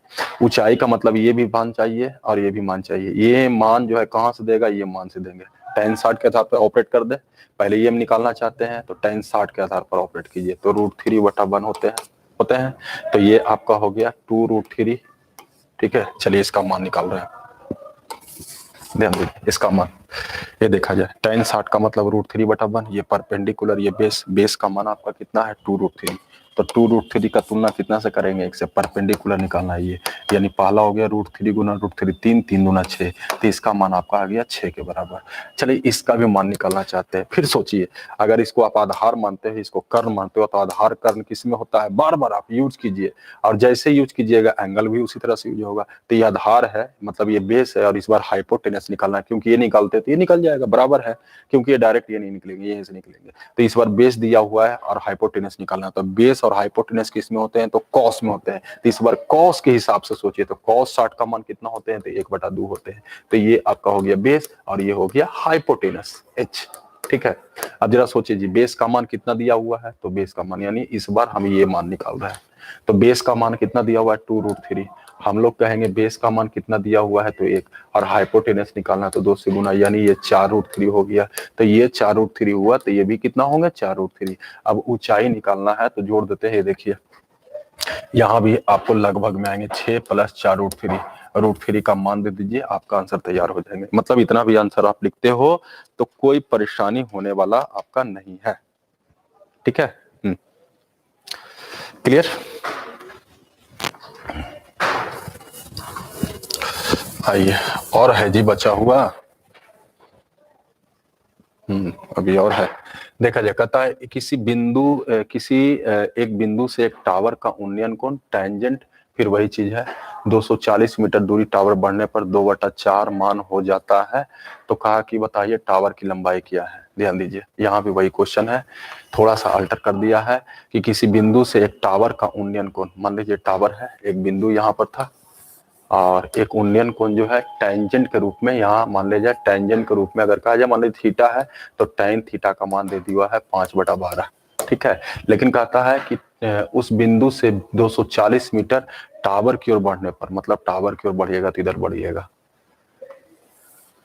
ऊंचाई का मतलब ये भी मान चाहिए और ये भी मान चाहिए। ये मान जो है कहां से देगा, ये मान से देंगे। tan 60 के आधार पर ऑपरेट कर दे, पहले ये हम निकालना चाहते हैं तो tan 60 के आधार पर ऑपरेट कीजिए, तो √3/1 होते हैं, तो ये आपका हो गया 2√3, ठीक है। चलिए इसका मान निकाल रहे हैं, ध्यान दीजिए इसका मान। ये देखा जाए tan 60 का मतलब √3/1, ये परपेंडिकुलर, ये बेस का मान आपका कितना है 2√3, तो 2√3 का तुलना कितना से करेंगे, एक से परपेंडिकुलर निकालना है ये, यानी पहला हो गया √3 गुना √3 3, 3 दूना 6, तो इसका मान आपका आ गया 6 के बराबर। चलिए इसका भी मान निकालना चाहते हैं। फिर सोचिए, अगर इसको आप आधार मानते हो, इसको कर्ण मानते हो, तो आधार कर्ण किस में होता है, बार बार आप यूज कीजिए, और जैसे यूज कीजिएगा एंगल भी उसी तरह से यूज होगा। तो ये आधार है, मतलब ये बेस है, और इस बार हाइपोटेनस निकालना है, क्योंकि ये निकालते तो ये निकल जाएगा, बराबर है, क्योंकि ये डायरेक्ट ये नहीं निकलेंगे, ये से निकलेंगे। तो इस बार बेस दिया हुआ है और हाइपोटेनस निकालना है, तो बेस और हाइपोटेनस किस में होते हैं, तो कॉस में होते हैं। तो इस बार कॉस के हिसाब से सोचिए, तो कॉस 60 का मान कितना होते हैं, तो 1/2 होते हैं। तो ये आपका हो गया बेस और ये हो गया हाइपोटेनस h। ठीक है, अब जरा सोचिए जी, बेस का मान कितना दिया हुआ है, तो बेस का मान यानी इस बार हम ये मान निकाल रहे हैं। तो बेस का मान कितना दिया हुआ है, 2√3। हम लोग कहेंगे बेस का मान कितना दिया हुआ है, तो 1, और हाइपोटेनस निकालना है तो 2 से गुना, यानी ये 4√3 हो गया। तो ये 4√3 हुआ, तो ये भी कितना होगा, 4√3। अब ऊंचाई निकालना है तो जोड़ देते हैं, देखिए यहाँ भी आपको लगभग में आएंगे 6 + 4√3, √3 का मान दे दीजिए, आपका आंसर तैयार हो जाएंगे। मतलब इतना भी आंसर आप लिखते हो तो कोई परेशानी होने वाला आपका नहीं है। ठीक है, क्लियर। आइए, और है जी बचा हुआ, अभी और है। देखा जाए, कहता है किसी एक बिंदु से एक टावर का उन्नयन कोण टेंजेंट, फिर वही चीज है, 240 मीटर दूरी टावर बढ़ने पर 2/4 मान हो जाता है। तो कहा कि बताइए टावर की लंबाई क्या है। ध्यान दीजिए, यहाँ भी वही क्वेश्चन है, थोड़ा सा अल्टर कर दिया है कि किसी बिंदु से एक टावर का उन्नयन कोण, मान लीजिए टावर है, एक बिंदु यहाँ पर था, और एक उन्नयन कोण जो है टेंजेंट के रूप में, यहाँ मान लीजिए टेंजेंट के रूप में अगर कहा जाए, मान लीजिए थीटा है, तो tan थीटा का मान दे दिया है 5/12। ठीक है, लेकिन कहता है कि उस बिंदु से 240 मीटर टावर की ओर बढ़ने पर, मतलब टावर की ओर बढ़िएगा तो इधर बढ़िएगा।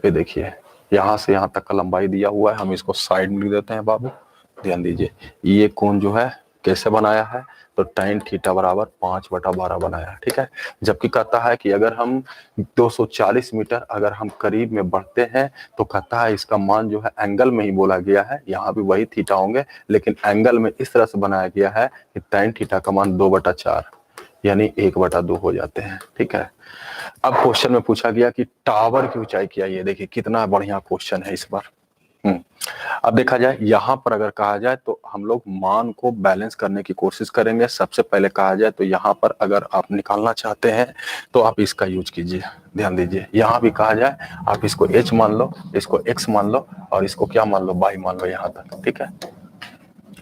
ये देखिए, यहाँ से यहाँ तक का लंबाई दिया हुआ है, हम इसको साइड में लिख देते हैं बाबू। ध्यान दीजिए, ये कोण जो है कैसे बनाया है, तो tan थीटा बराबर 5/12 बनाया है। ठीक है, जबकि कहता है कि अगर हम 240 मीटर अगर हम करीब में बढ़ते हैं, तो कहता है इसका मान जो है एंगल में ही बोला गया है, यहाँ भी वही थीटा होंगे, लेकिन एंगल में इस तरह से बनाया गया है कि tan थीटा का मान 2/4 यानी 1/2 हो जाते हैं। ठीक है, अब क्वेश्चन में पूछा गया कि टावर की ऊंचाई क्या है। ये देखिए कितना बढ़िया क्वेश्चन है इस बार। अब देखा जाए, यहाँ पर अगर कहा जाए तो हम लोग मान को बैलेंस करने की कोशिश करेंगे। सबसे पहले कहा जाए तो यहाँ पर अगर आप निकालना चाहते हैं तो आप इसका यूज कीजिए। ध्यान दीजिए, यहाँ भी कहा जाए आप इसको h मान लो, इसको x मान लो, और इसको क्या मान लो, y मान लो यहाँ तक। ठीक है,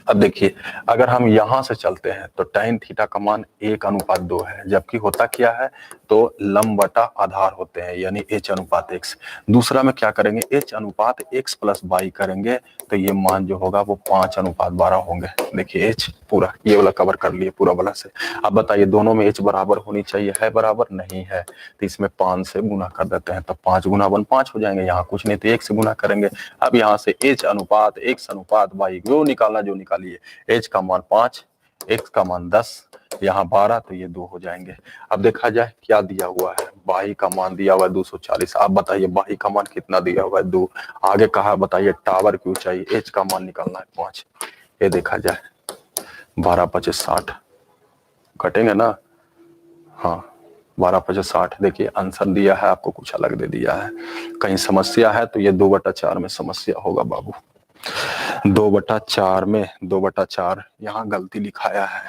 अब देखिए, अगर हम यहां से चलते हैं तो tan थीटा का मान 1:2 है, जबकि होता क्या है, तो लंब बटा आधार होते हैं, यानी h/x। दूसरा में क्या करेंगे, h/x + y करेंगे, तो ये मान जो होगा वो 5:12 होंगे। देखिए h पूरा ये वाला कवर कर लिए पूरा वाला से। अब बताइए, दोनों में h बराबर होनी चाहिए, है बराबर नहीं है, तो इसमें 5 से गुना कर देते हैं, तो 5 × 1 5 हो जाएंगे। यहाँ कुछ नहीं तो 1 से गुना करेंगे। अब यहाँ से h/x/y जो निकालना जो निकालिए, h का मान 5, x का मान 10, यहाँ 12, तो ये 2 हो जाएंगे। अब देखा जाए क्या दिया हुआ है, y का मान दिया हुआ है 240। आप बताइए y का मान कितना दिया हुआ है, 2। आगे कहा बताइए टावर की ऊंचाई, h का मान निकालना है 5। ये देखा जाए 12×5 = 60, कटेंगे ना, हाँ 12×5 = 60। देखिए आंसर दिया है, आपको कुछ अलग दे दिया है। कहीं समस्या है तो ये 2/4 में समस्या होगा बाबू। 2/4 में 2/4 यहाँ गलती लिखाया है,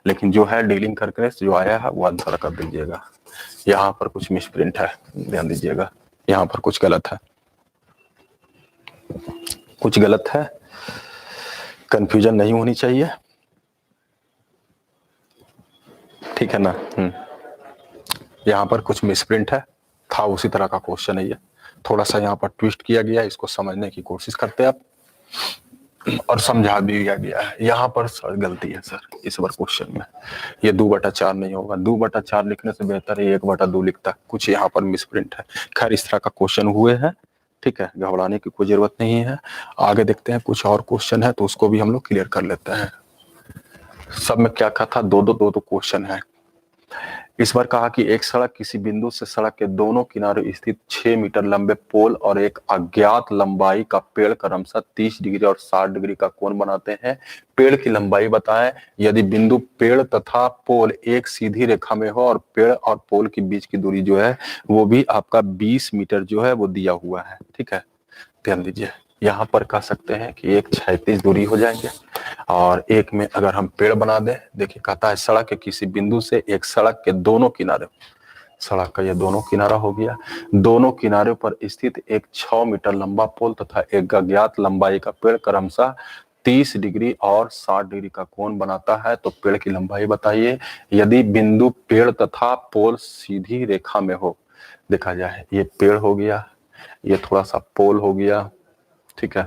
लेकिन जो है डीलिंग करके जो आया है वो आंसर कर दीजिएगा। यहाँ पर कुछ मिसप्रिंट है, ध्यान दीजिएगा, यहाँ पर कुछ गलत है, कुछ गलत है, कंफ्यूजन नहीं होनी चाहिए। ठीक है ना, यहाँ पर कुछ मिसप्रिंट है, था उसी तरह का क्वेश्चन है ये, थोड़ा सा यहाँ पर ट्विस्ट किया गया, इसको समझने की कोशिश करते आप, और समझा भी दिया गया है। यहाँ पर सर गलती है सर इस बार क्वेश्चन में, ये 2/4 नहीं होगा, 2/4 लिखने से बेहतर है 1/2 लिखता, कुछ यहाँ पर मिसप्रिंट है। खैर इस तरह का क्वेश्चन हुए हैं, ठीक है, घबराने की कोई जरूरत नहीं है। आगे देखते हैं, कुछ और क्वेश्चन है तो उसको भी हम लोग क्लियर कर लेते हैं। सब में क्या क्या था, दो दो क्वेश्चन है। इस बार कहा कि एक सड़क किसी बिंदु से सड़क के दोनों किनारे स्थित 6 मीटर लंबे पोल और एक अज्ञात लंबाई का पेड़ क्रमशः 30 डिग्री और 60 डिग्री का कोण बनाते हैं। पेड़ की लंबाई बताएं। यदि बिंदु पेड़ तथा पोल एक सीधी रेखा में हो और पेड़ और पोल के बीच की दूरी जो है वो भी आपका 20 मीटर जो है वो दिया हुआ है। ठीक है, ध्यान दीजिए। यहाँ पर कह सकते हैं कि एक क्षैतिज दूरी हो जाएंगे और एक में अगर हम पेड़ बना दें, देखिए कहता है सड़क के किसी बिंदु से एक सड़क के दोनों किनारे, सड़क का ये दोनों किनारा हो गया, दोनों किनारे पर स्थित एक 6 मीटर लंबा पोल तथा एक अज्ञात लंबाई का पेड़ क्रमशः 30 डिग्री और 60 डिग्री का कोण बनाता है, तो पेड़ की लंबाई बताइए। यदि बिंदु पेड़ तथा पोल सीधी रेखा में हो, देखा जाए ये पेड़ हो गया, ये थोड़ा सा पोल हो गया, ठीक है,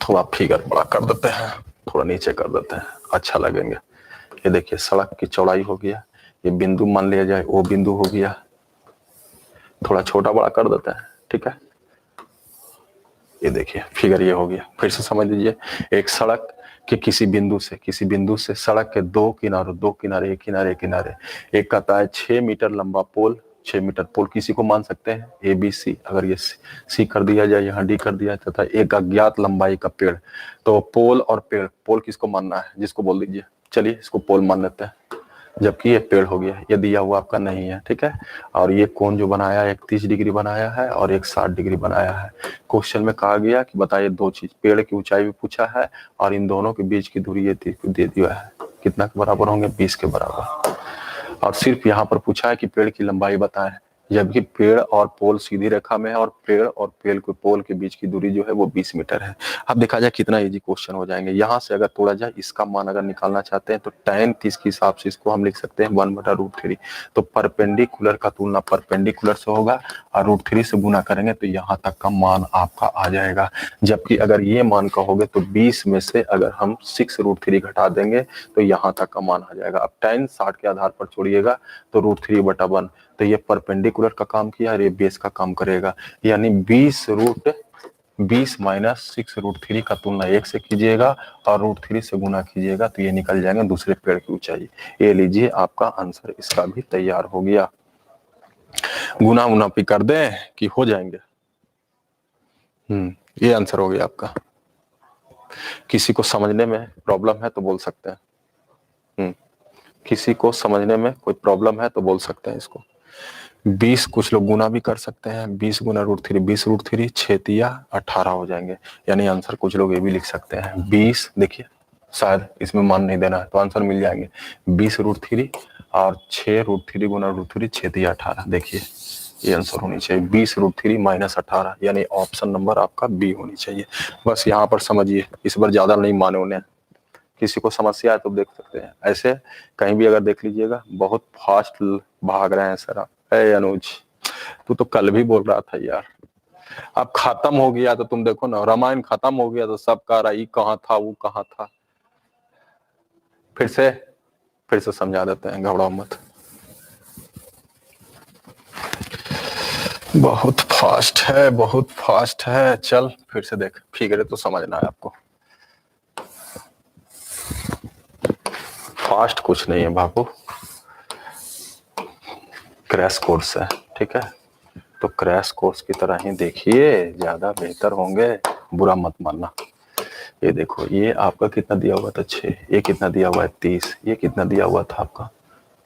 थोड़ा फिगर बड़ा कर देते हैं, थोड़ा नीचे कर देते हैं, अच्छा लगेंगे। ये देखिए सड़क की चौड़ाई हो गया, ये बिंदु मान लिया जाए वो बिंदु हो गया, थोड़ा छोटा बड़ा कर देते हैं, ठीक है। ये देखिए फिगर ये हो गया, फिर से समझ लीजिए। एक सड़क के किसी बिंदु से सड़क के दो किनारे एक किनारे एक कहता है 6 मीटर लंबा पोल, 6 मीटर पोल किसी को मान सकते हैं ए बी सी, अगर ये सी कर दिया जाए, यहाँ डी कर दिया जाए, तथा एक अज्ञात लंबाई का पेड़, तो पोल और पेड़, पोल किसको मानना है, जिसको बोल दीजिए, चलिए इसको पोल मान लेते हैं, जबकि ये पेड़ हो गया, ये दिया हुआ आपका नहीं है, ठीक है। और ये कोण जो बनाया है 30 डिग्री बनाया है और एक 60 डिग्री बनाया है। क्वेश्चन में कहा गया कि बताइए दो चीज, पेड़ की ऊंचाई भी पूछा है और इन दोनों के बीच की दूरी ये दे दिया है, कितना के बराबर होंगे, 20 के बराबर। और सिर्फ यहाँ पर पूछा है कि पेड़ की लंबाई बताएं, जबकि पेड़ और पोल सीधी रेखा में है और पेड़ और पोल के बीच की दूरी जो है वो 20 मीटर है। अब देखा जाए कितना इजी क्वेश्चन हो जाएंगे। यहाँ से अगर तोड़ा जाए, इसका मान अगर निकालना चाहते हैं तो tan 30 के हिसाब से इसको हम लिख सकते हैं 1/√3। तो परपेंडिकुलर का तुलना परपेंडिकुलर से होगा और √3 से गुना करेंगे तो यहाँ तक का मान आपका आ जाएगा। जबकि अगर ये मान कहोगे तो 20 में से अगर हम 6√3 घटा देंगे तो यहाँ तक का मान आ जाएगा। अब tan 60 के आधार पर छोड़िएगा तो √3/1, तो ये परपेंडिकुलर का काम किया और ये बेस का काम करेगा, यानी 20 माइनस 6√3 का तुलना 1 से कीजिएगा और √3 से गुना कीजिएगा तो ये निकल जाएंगे दूसरे पेड़ की ऊंचाई। ये लीजिए आपका आंसर इसका भी तैयार हो गया। गुना उना भी कर दें कि हो जाएंगे। ये आंसर हो गया आपका। किसी को समझने में प्रॉब्लम है तो बोल सकते हैं। किसी को समझने में कोई प्रॉब्लम है तो बोल सकते हैं इसको। 20 कुछ लोग गुना भी कर सकते हैं, 20 गुना √3, 20√3 6 18 हो जाएंगे, यानी आंसर कुछ लोग ये भी लिख सकते हैं 20, देखिए शायद इसमें मान नहीं देना है तो आंसर मिल जाएंगे 20√3 और 6√3 गुना √3 6 18, देखिए ये आंसर होनी चाहिए 20√3 माइनस 18, यानी ऑप्शन नंबर आपका बी होनी चाहिए। बस यहाँ पर समझिए, इस बार ज्यादा नहीं माने उन्हें, किसी को समस्या है तो देख सकते हैं, ऐसे कहीं भी अगर देख लीजिएगा बहुत फास्ट भाग रहे हैं सर। ए अनुज, तू तो कल भी बोल रहा था यार, अब खत्म हो गया तो तुम देखो ना, रामायण खत्म हो गया तो सब कह रहा ये कहाँ था वो कहाँ था। फिर से समझा देते हैं, घबराओ मत। बहुत फास्ट है। चल फिर से देख, फिगर तो समझना है आपको, फास्ट कुछ नहीं है बाबू, क्रैश कोर्स है, ठीक है। तो क्रैश कोर्स की तरह ही देखिए, ज्यादा बेहतर होंगे, बुरा मत मानना। ये देखो, ये आपका कितना दिया हुआ था 6, ये कितना दिया हुआ है 30, ये कितना दिया हुआ था आपका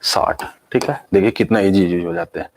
60, ठीक है। देखिए कितना इजी हो जाते हैं।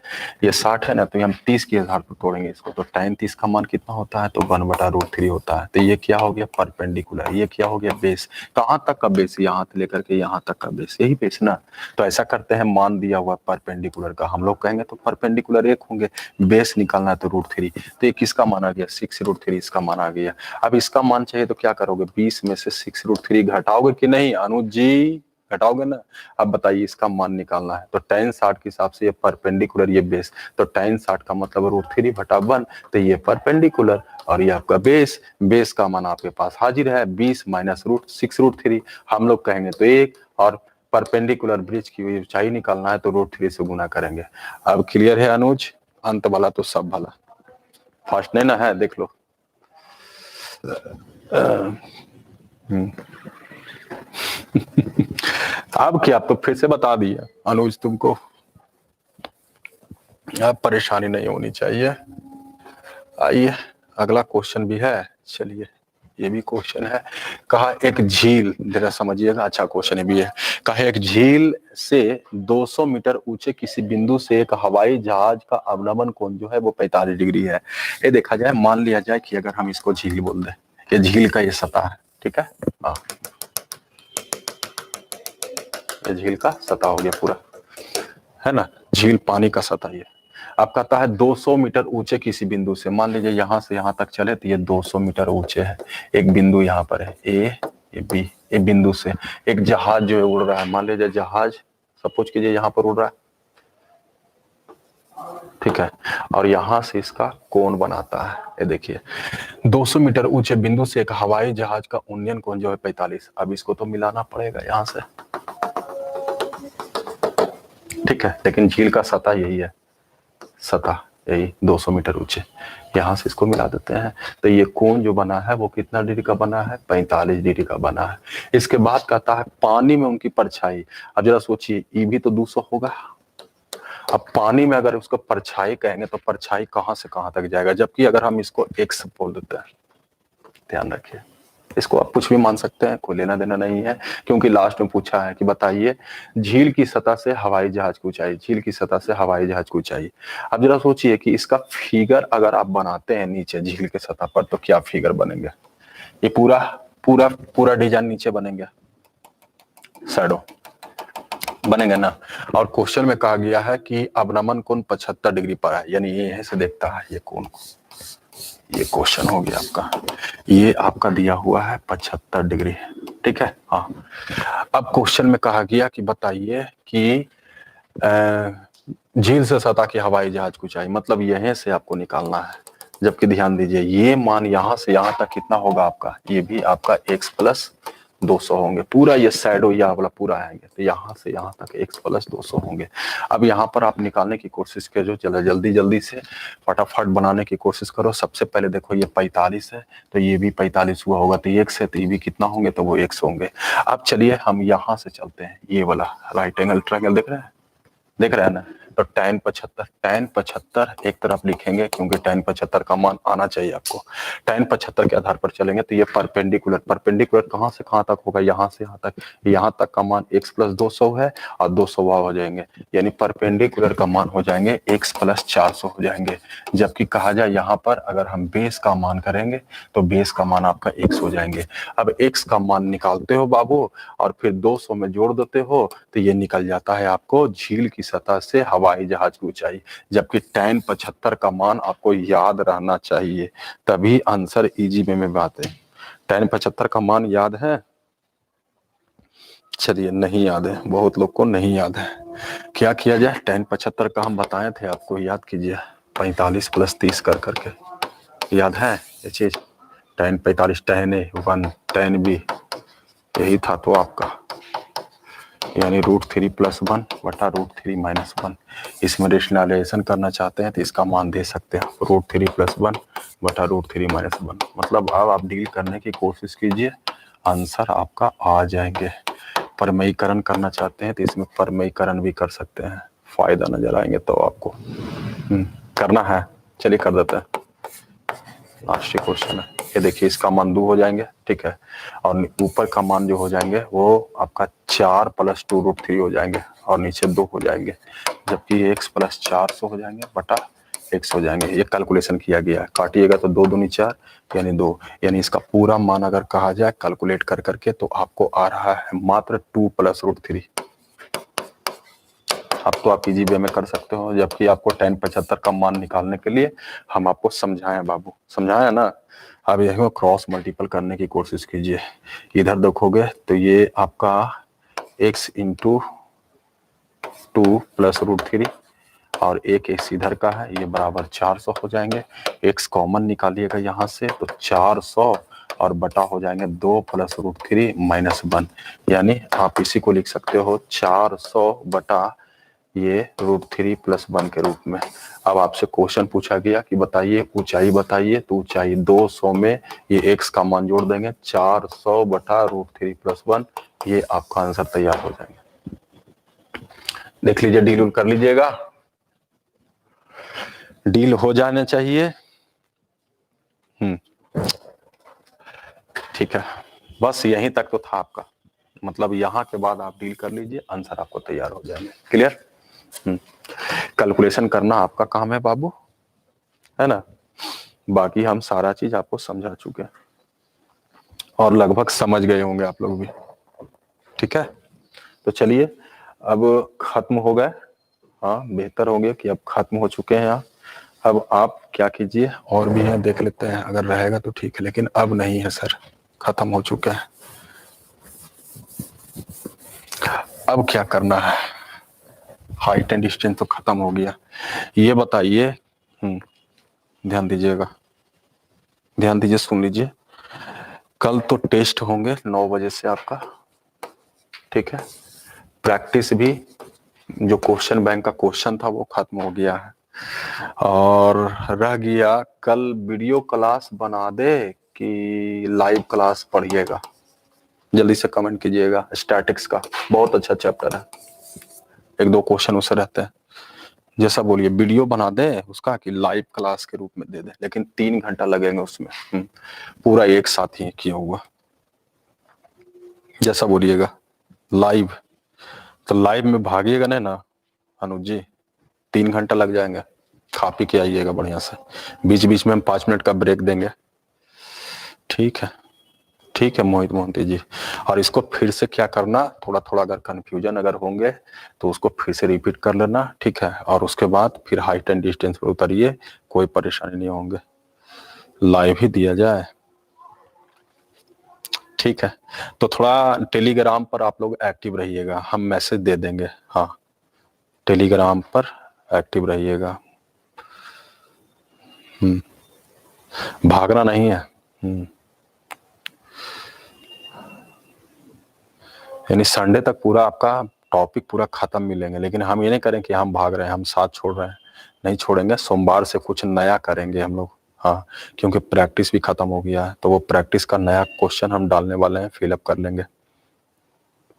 ये 60 है ना, तो हम 30 के आधार पर तोड़ेंगे इसको, तो tan 30 का मान कितना होता है, तो 1/√3 होता है। तो ये क्या हो गया परपेंडिकुलर, ये क्या हो गया बेस। कहाँ तक का बेस, यहाँ से लेकर के यहाँ तक का बेस, यही बेस ना। तो ऐसा करते हैं, मान दिया हुआ परपेंडिकुलर का, हम लोग कहेंगे तो परपेंडिकुलर 1 होंगे, बेस निकालना है तो √3, तो ये किसका मान आ गया 6√3, इसका मान आ गया। अब इसका मान चाहिए तो क्या करोगे, 20 में से 6√3 घटाओगे कि नहीं अनुज जी, घटाओगे ना। अब बताइए इसका मान निकालना है, तो tan 60 के हिसाब से ये परपेंडिकुलर, ये बेस, तो tan 60 का मतलब √3/1, तो ये परपेंडिकुलर और ये आपका बेस का मान आपके पास हाजिर है 20 माइनस 6√3, हम लोग कहेंगे तो 1, और परपेंडिकुलर ब्रिज की ऊंचाई निकालना है तो √3 से गुना करेंगे। अब क्लियर है अनुज, अंत वाला तो सब भला, फास्ट नहीं ना है, देख लो। अब क्या, अब तो फिर से बता दिया अनुज तुमको, अब परेशानी नहीं होनी चाहिए। आइए अगला क्वेश्चन भी है, चलिए ये भी क्वेश्चन है। कहा एक झील, जरा समझिएगा, अच्छा क्वेश्चन भी है। कहा एक झील से 200 मीटर ऊंचे किसी बिंदु से एक हवाई जहाज का अवनमन कोण जो है वो 45 डिग्री है। ये देखा जाए, मान लिया जाए कि अगर हम इसको झील बोल दें, ये झील का ये सतह है, ठीक है, हाँ ये झील का सतह हो गया पूरा, है ना, झील पानी का सतह ये। अब कहता है 200 मीटर ऊंचे किसी बिंदु से, मान लीजिए यहां से यहां तक चले तो ये 200 मीटर ऊंचे है, एक बिंदु यहाँ पर है ए, ये बी, ए बिंदु से एक जहाज जो है उड़ रहा है, मान लीजिए जहाज सपोज कीजिए यहाँ पर उड़ रहा है, ठीक है, और यहां से इसका कोण बनाता है, ये देखिए 200 मीटर ऊंचे बिंदु से एक हवाई जहाज का उन्नयन कोण जो है 45। अब इसको तो मिलाना पड़ेगा यहाँ से, ठीक है, लेकिन झील का सतह यही है, सतह यही 200 मीटर ऊंचे, यहां से इसको मिला देते हैं तो ये कोण जो बना है वो कितना डिग्री का बना है, 45 डिग्री का बना है। इसके बाद कहता है पानी में उनकी परछाई। अब जरा सोचिए, ई भी तो 200 होगा, अब पानी में अगर उसको परछाई कहेंगे तो परछाई कहां से कहां तक जाएगा, जबकि अगर हम इसको एक्स बोल देते हैं, ध्यान रखिए, इसको आप कुछ भी मान सकते हैं, कोई लेना देना नहीं है, क्योंकि लास्ट में पूछा है कि बताइए झील की सतह से हवाई जहाज की ऊंचाई, झील की सतह से हवाई जहाज की ऊंचाई। अब जरा सोचिए कि इसका फिगर अगर आप बनाते हैं नीचे झील के सतह पर तो क्या फिगर बनेंगे, ये पूरा पूरा पूरा डिजाइन नीचे बनेंगे, शैडो बनेंगे ना। और क्वेश्चन में कहा गया है कि अवनमन कोण 75 डिग्री पर है, यानी ये यहीं से देखता है ये कोण को, ये क्वेश्चन हो गया आपका, ये आपका दिया हुआ है 75 डिग्री, ठीक है, हाँ। अब क्वेश्चन में कहा गया कि बताइए कि झील से सतह की हवाई जहाज की ऊंचाई, मतलब यहीं से आपको निकालना है, जबकि ध्यान दीजिए ये मान यहां से यहां तक कितना होगा आपका, ये भी आपका x प्लस 200 होंगे, पूरा ये शैडो या वाला पूरा आएंगे तो यहाँ से यहाँ तक x प्लस 200 होंगे। अब यहाँ पर आप निकालने की कोशिश करो, चलो जल्दी जल्दी से फटाफट बनाने की कोशिश करो। सबसे पहले देखो ये 45 है तो ये भी 45 हुआ होगा, तो x है तो ये भी कितना होंगे, तो वो x होंगे। अब चलिए हम यहाँ से चलते हैं, ये वाला राइट एंगल ट्रायंगल देख रहे हैं, देख रहे हैं ना, तो tan 75, tan 75 एक तरफ लिखेंगे क्योंकि tan 75 का मान आना चाहिए आपको। tan 75 के आधार पर चलेंगे तो ये परपेंडिकुलर, परपेंडिकुलर कहां से कहां तक होगा, यहां से यहां तक का मान x प्लस 200 है और 200 वहां हो जाएंगे, यानी परपेंडिकुलर का मान हो जाएंगे x प्लस 400 हो जाएंगे। जबकि कहा जाए यहाँ पर अगर हम बेस का मान करेंगे तो बेस का मान आपका x हो जाएंगे। अब x का मान निकालते हो बाबू और फिर 200 में जोड़ देते हो तो ये निकल जाता है आपको झील की सतह से हवाई जहाज की ऊंचाई। जबकि tan 75 का मान आपको याद रहना चाहिए, तभी आंसर इजी वे में बात है। tan 75 का मान याद है, चलिए नहीं याद है, बहुत लोग को नहीं याद है, क्या किया जाए, tan 75 का हम बताए थे आपको, याद कीजिए 45 प्लस 30 कर करके, याद है ये चीज, tan 45 tan A 1 tan B यही था तो आपका, यानी √3 + 1 बटा √3 - 1। इसमें रेशनलाइजेशन करना चाहते हैं तो इसका मान दे सकते हैं √3 + 1 बटा √3 - 1। मतलब अब आप डील करने की कोशिश कीजिए, आंसर आपका आ जाएंगे। परमयीकरण करना चाहते हैं तो इसमें परमयीकरण भी कर सकते हैं, फायदा नजर आएंगे तो आपको करना है, चलिए कर देते हैं। लास्ट क्वेश्चन है, ये देखिए इसका मान 2 हो जाएंगे, ठीक है, और ऊपर का मान जो हो जाएंगे वो आपका 4 + 2 √3 हो जाएंगे और नीचे 2 हो जाएंगे, जबकि x प्लस 400 हो जाएंगे बटा x हो जाएंगे। ये कैलकुलेशन किया गया है, काटिएगा तो 2 दूनी 4 यानी 2, यानी इसका पूरा मान अगर कहा जाए कैलकुलेट कर करके तो आपको आ रहा है मात्र 2 + √3। अब तो आप इजी वे में कर सकते हो, जबकि आपको tan 75 का मान निकालने के लिए हम आपको समझाएं बाबू, समझाया ना। अब यही क्रॉस मल्टीपल करने की कोशिश कीजिए, इधर देखोगे तो ये आपका x × 2 + √3 और एक x इधर का है, ये बराबर 400 हो जाएंगे। x कॉमन निकालिएगा यहाँ से तो 400 और बटा हो जाएंगे 2 + √3 - 1, यानी आप इसी को लिख सकते हो 400 बटा ये √3 + 1 के रूप में। अब आपसे क्वेश्चन पूछा गया कि बताइए ऊंचाई बताइए, तो ऊंचाई 200 में ये x का मान जोड़ देंगे 400 बटा √3 + 1, ये आपका आंसर तैयार हो जाएंगे। देख लीजिए, डील उल कर लीजिएगा, डील हो जाना चाहिए। ठीक है, बस यहीं तक तो था आपका, मतलब यहाँ के बाद आप डील कर लीजिए, आंसर आपको तैयार हो जाएंगे। क्लियर? कैलकुलेशन करना आपका काम है बाबू, है ना। बाकी हम सारा चीज आपको समझा चुके हैं और लगभग समझ गए होंगे आप लोग भी। ठीक है, तो चलिए अब खत्म हो गए। हाँ, बेहतर हो गया कि अब खत्म हो चुके हैं आप। अब आप क्या कीजिए, और भी है देख लेते हैं, अगर रहेगा तो ठीक है, लेकिन अब नहीं है सर, खत्म हो चुका है। अब क्या करना है, हाइट एंड डिस्टेंस तो खत्म हो गया। ये बताइए, ध्यान दीजिएगा, ध्यान दीजिए, सुन लीजिए। कल तो टेस्ट होंगे 9 बजे से आपका, ठीक है। प्रैक्टिस भी, जो क्वेश्चन बैंक का क्वेश्चन था वो खत्म हो गया है। और रह गया कल वीडियो क्लास बना दे कि लाइव क्लास पढ़िएगा, जल्दी से कमेंट कीजिएगा। स्टैटिक्स का बहुत अच्छा चैप्टर है, 1-2 क्वेश्चन उससे रहते हैं। जैसा बोलिए, वीडियो बना दे उसका कि लाइव क्लास के रूप में दे दे, लेकिन 3 घंटा लगेंगे उसमें, पूरा एक साथ ही किया हुआ। जैसा बोलिएगा लाइव, तो लाइव में भागिएगा नहीं ना अनुज जी, 3 घंटा लग जाएंगे। खा पी के आइएगा बढ़िया से, बीच बीच में हम 5 मिनट का ब्रेक देंगे। ठीक है, ठीक है मोहित मोहंती जी। और इसको फिर से क्या करना, थोड़ा थोड़ा अगर कंफ्यूजन अगर होंगे तो उसको फिर से रिपीट कर लेना, ठीक है। और उसके बाद फिर हाइट एंड डिस्टेंस पर उतरिए, कोई परेशानी नहीं होंगे। लाइव ही दिया जाए, ठीक है। तो थोड़ा टेलीग्राम पर आप लोग एक्टिव रहिएगा, हम मैसेज दे देंगे। हाँ, टेलीग्राम पर एक्टिव रहिएगा, भागना नहीं है। यानी संडे तक पूरा आपका टॉपिक पूरा खत्म मिलेंगे, लेकिन हम ये नहीं करें कि हम भाग रहे हैं, हम साथ छोड़ रहे हैं, नहीं छोड़ेंगे। सोमवार से कुछ नया करेंगे हम लोग। हाँ, क्योंकि प्रैक्टिस भी खत्म हो गया है, तो वो प्रैक्टिस का नया क्वेश्चन हम डालने वाले हैं, फिलअप कर लेंगे।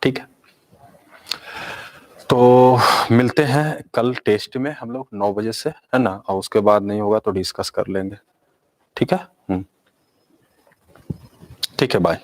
ठीक है, तो मिलते हैं कल टेस्ट में हम लोग 9 बजे से, है ना। और उसके बाद नहीं होगा तो डिस्कस कर लेंगे, ठीक है। ठीक है, बाय।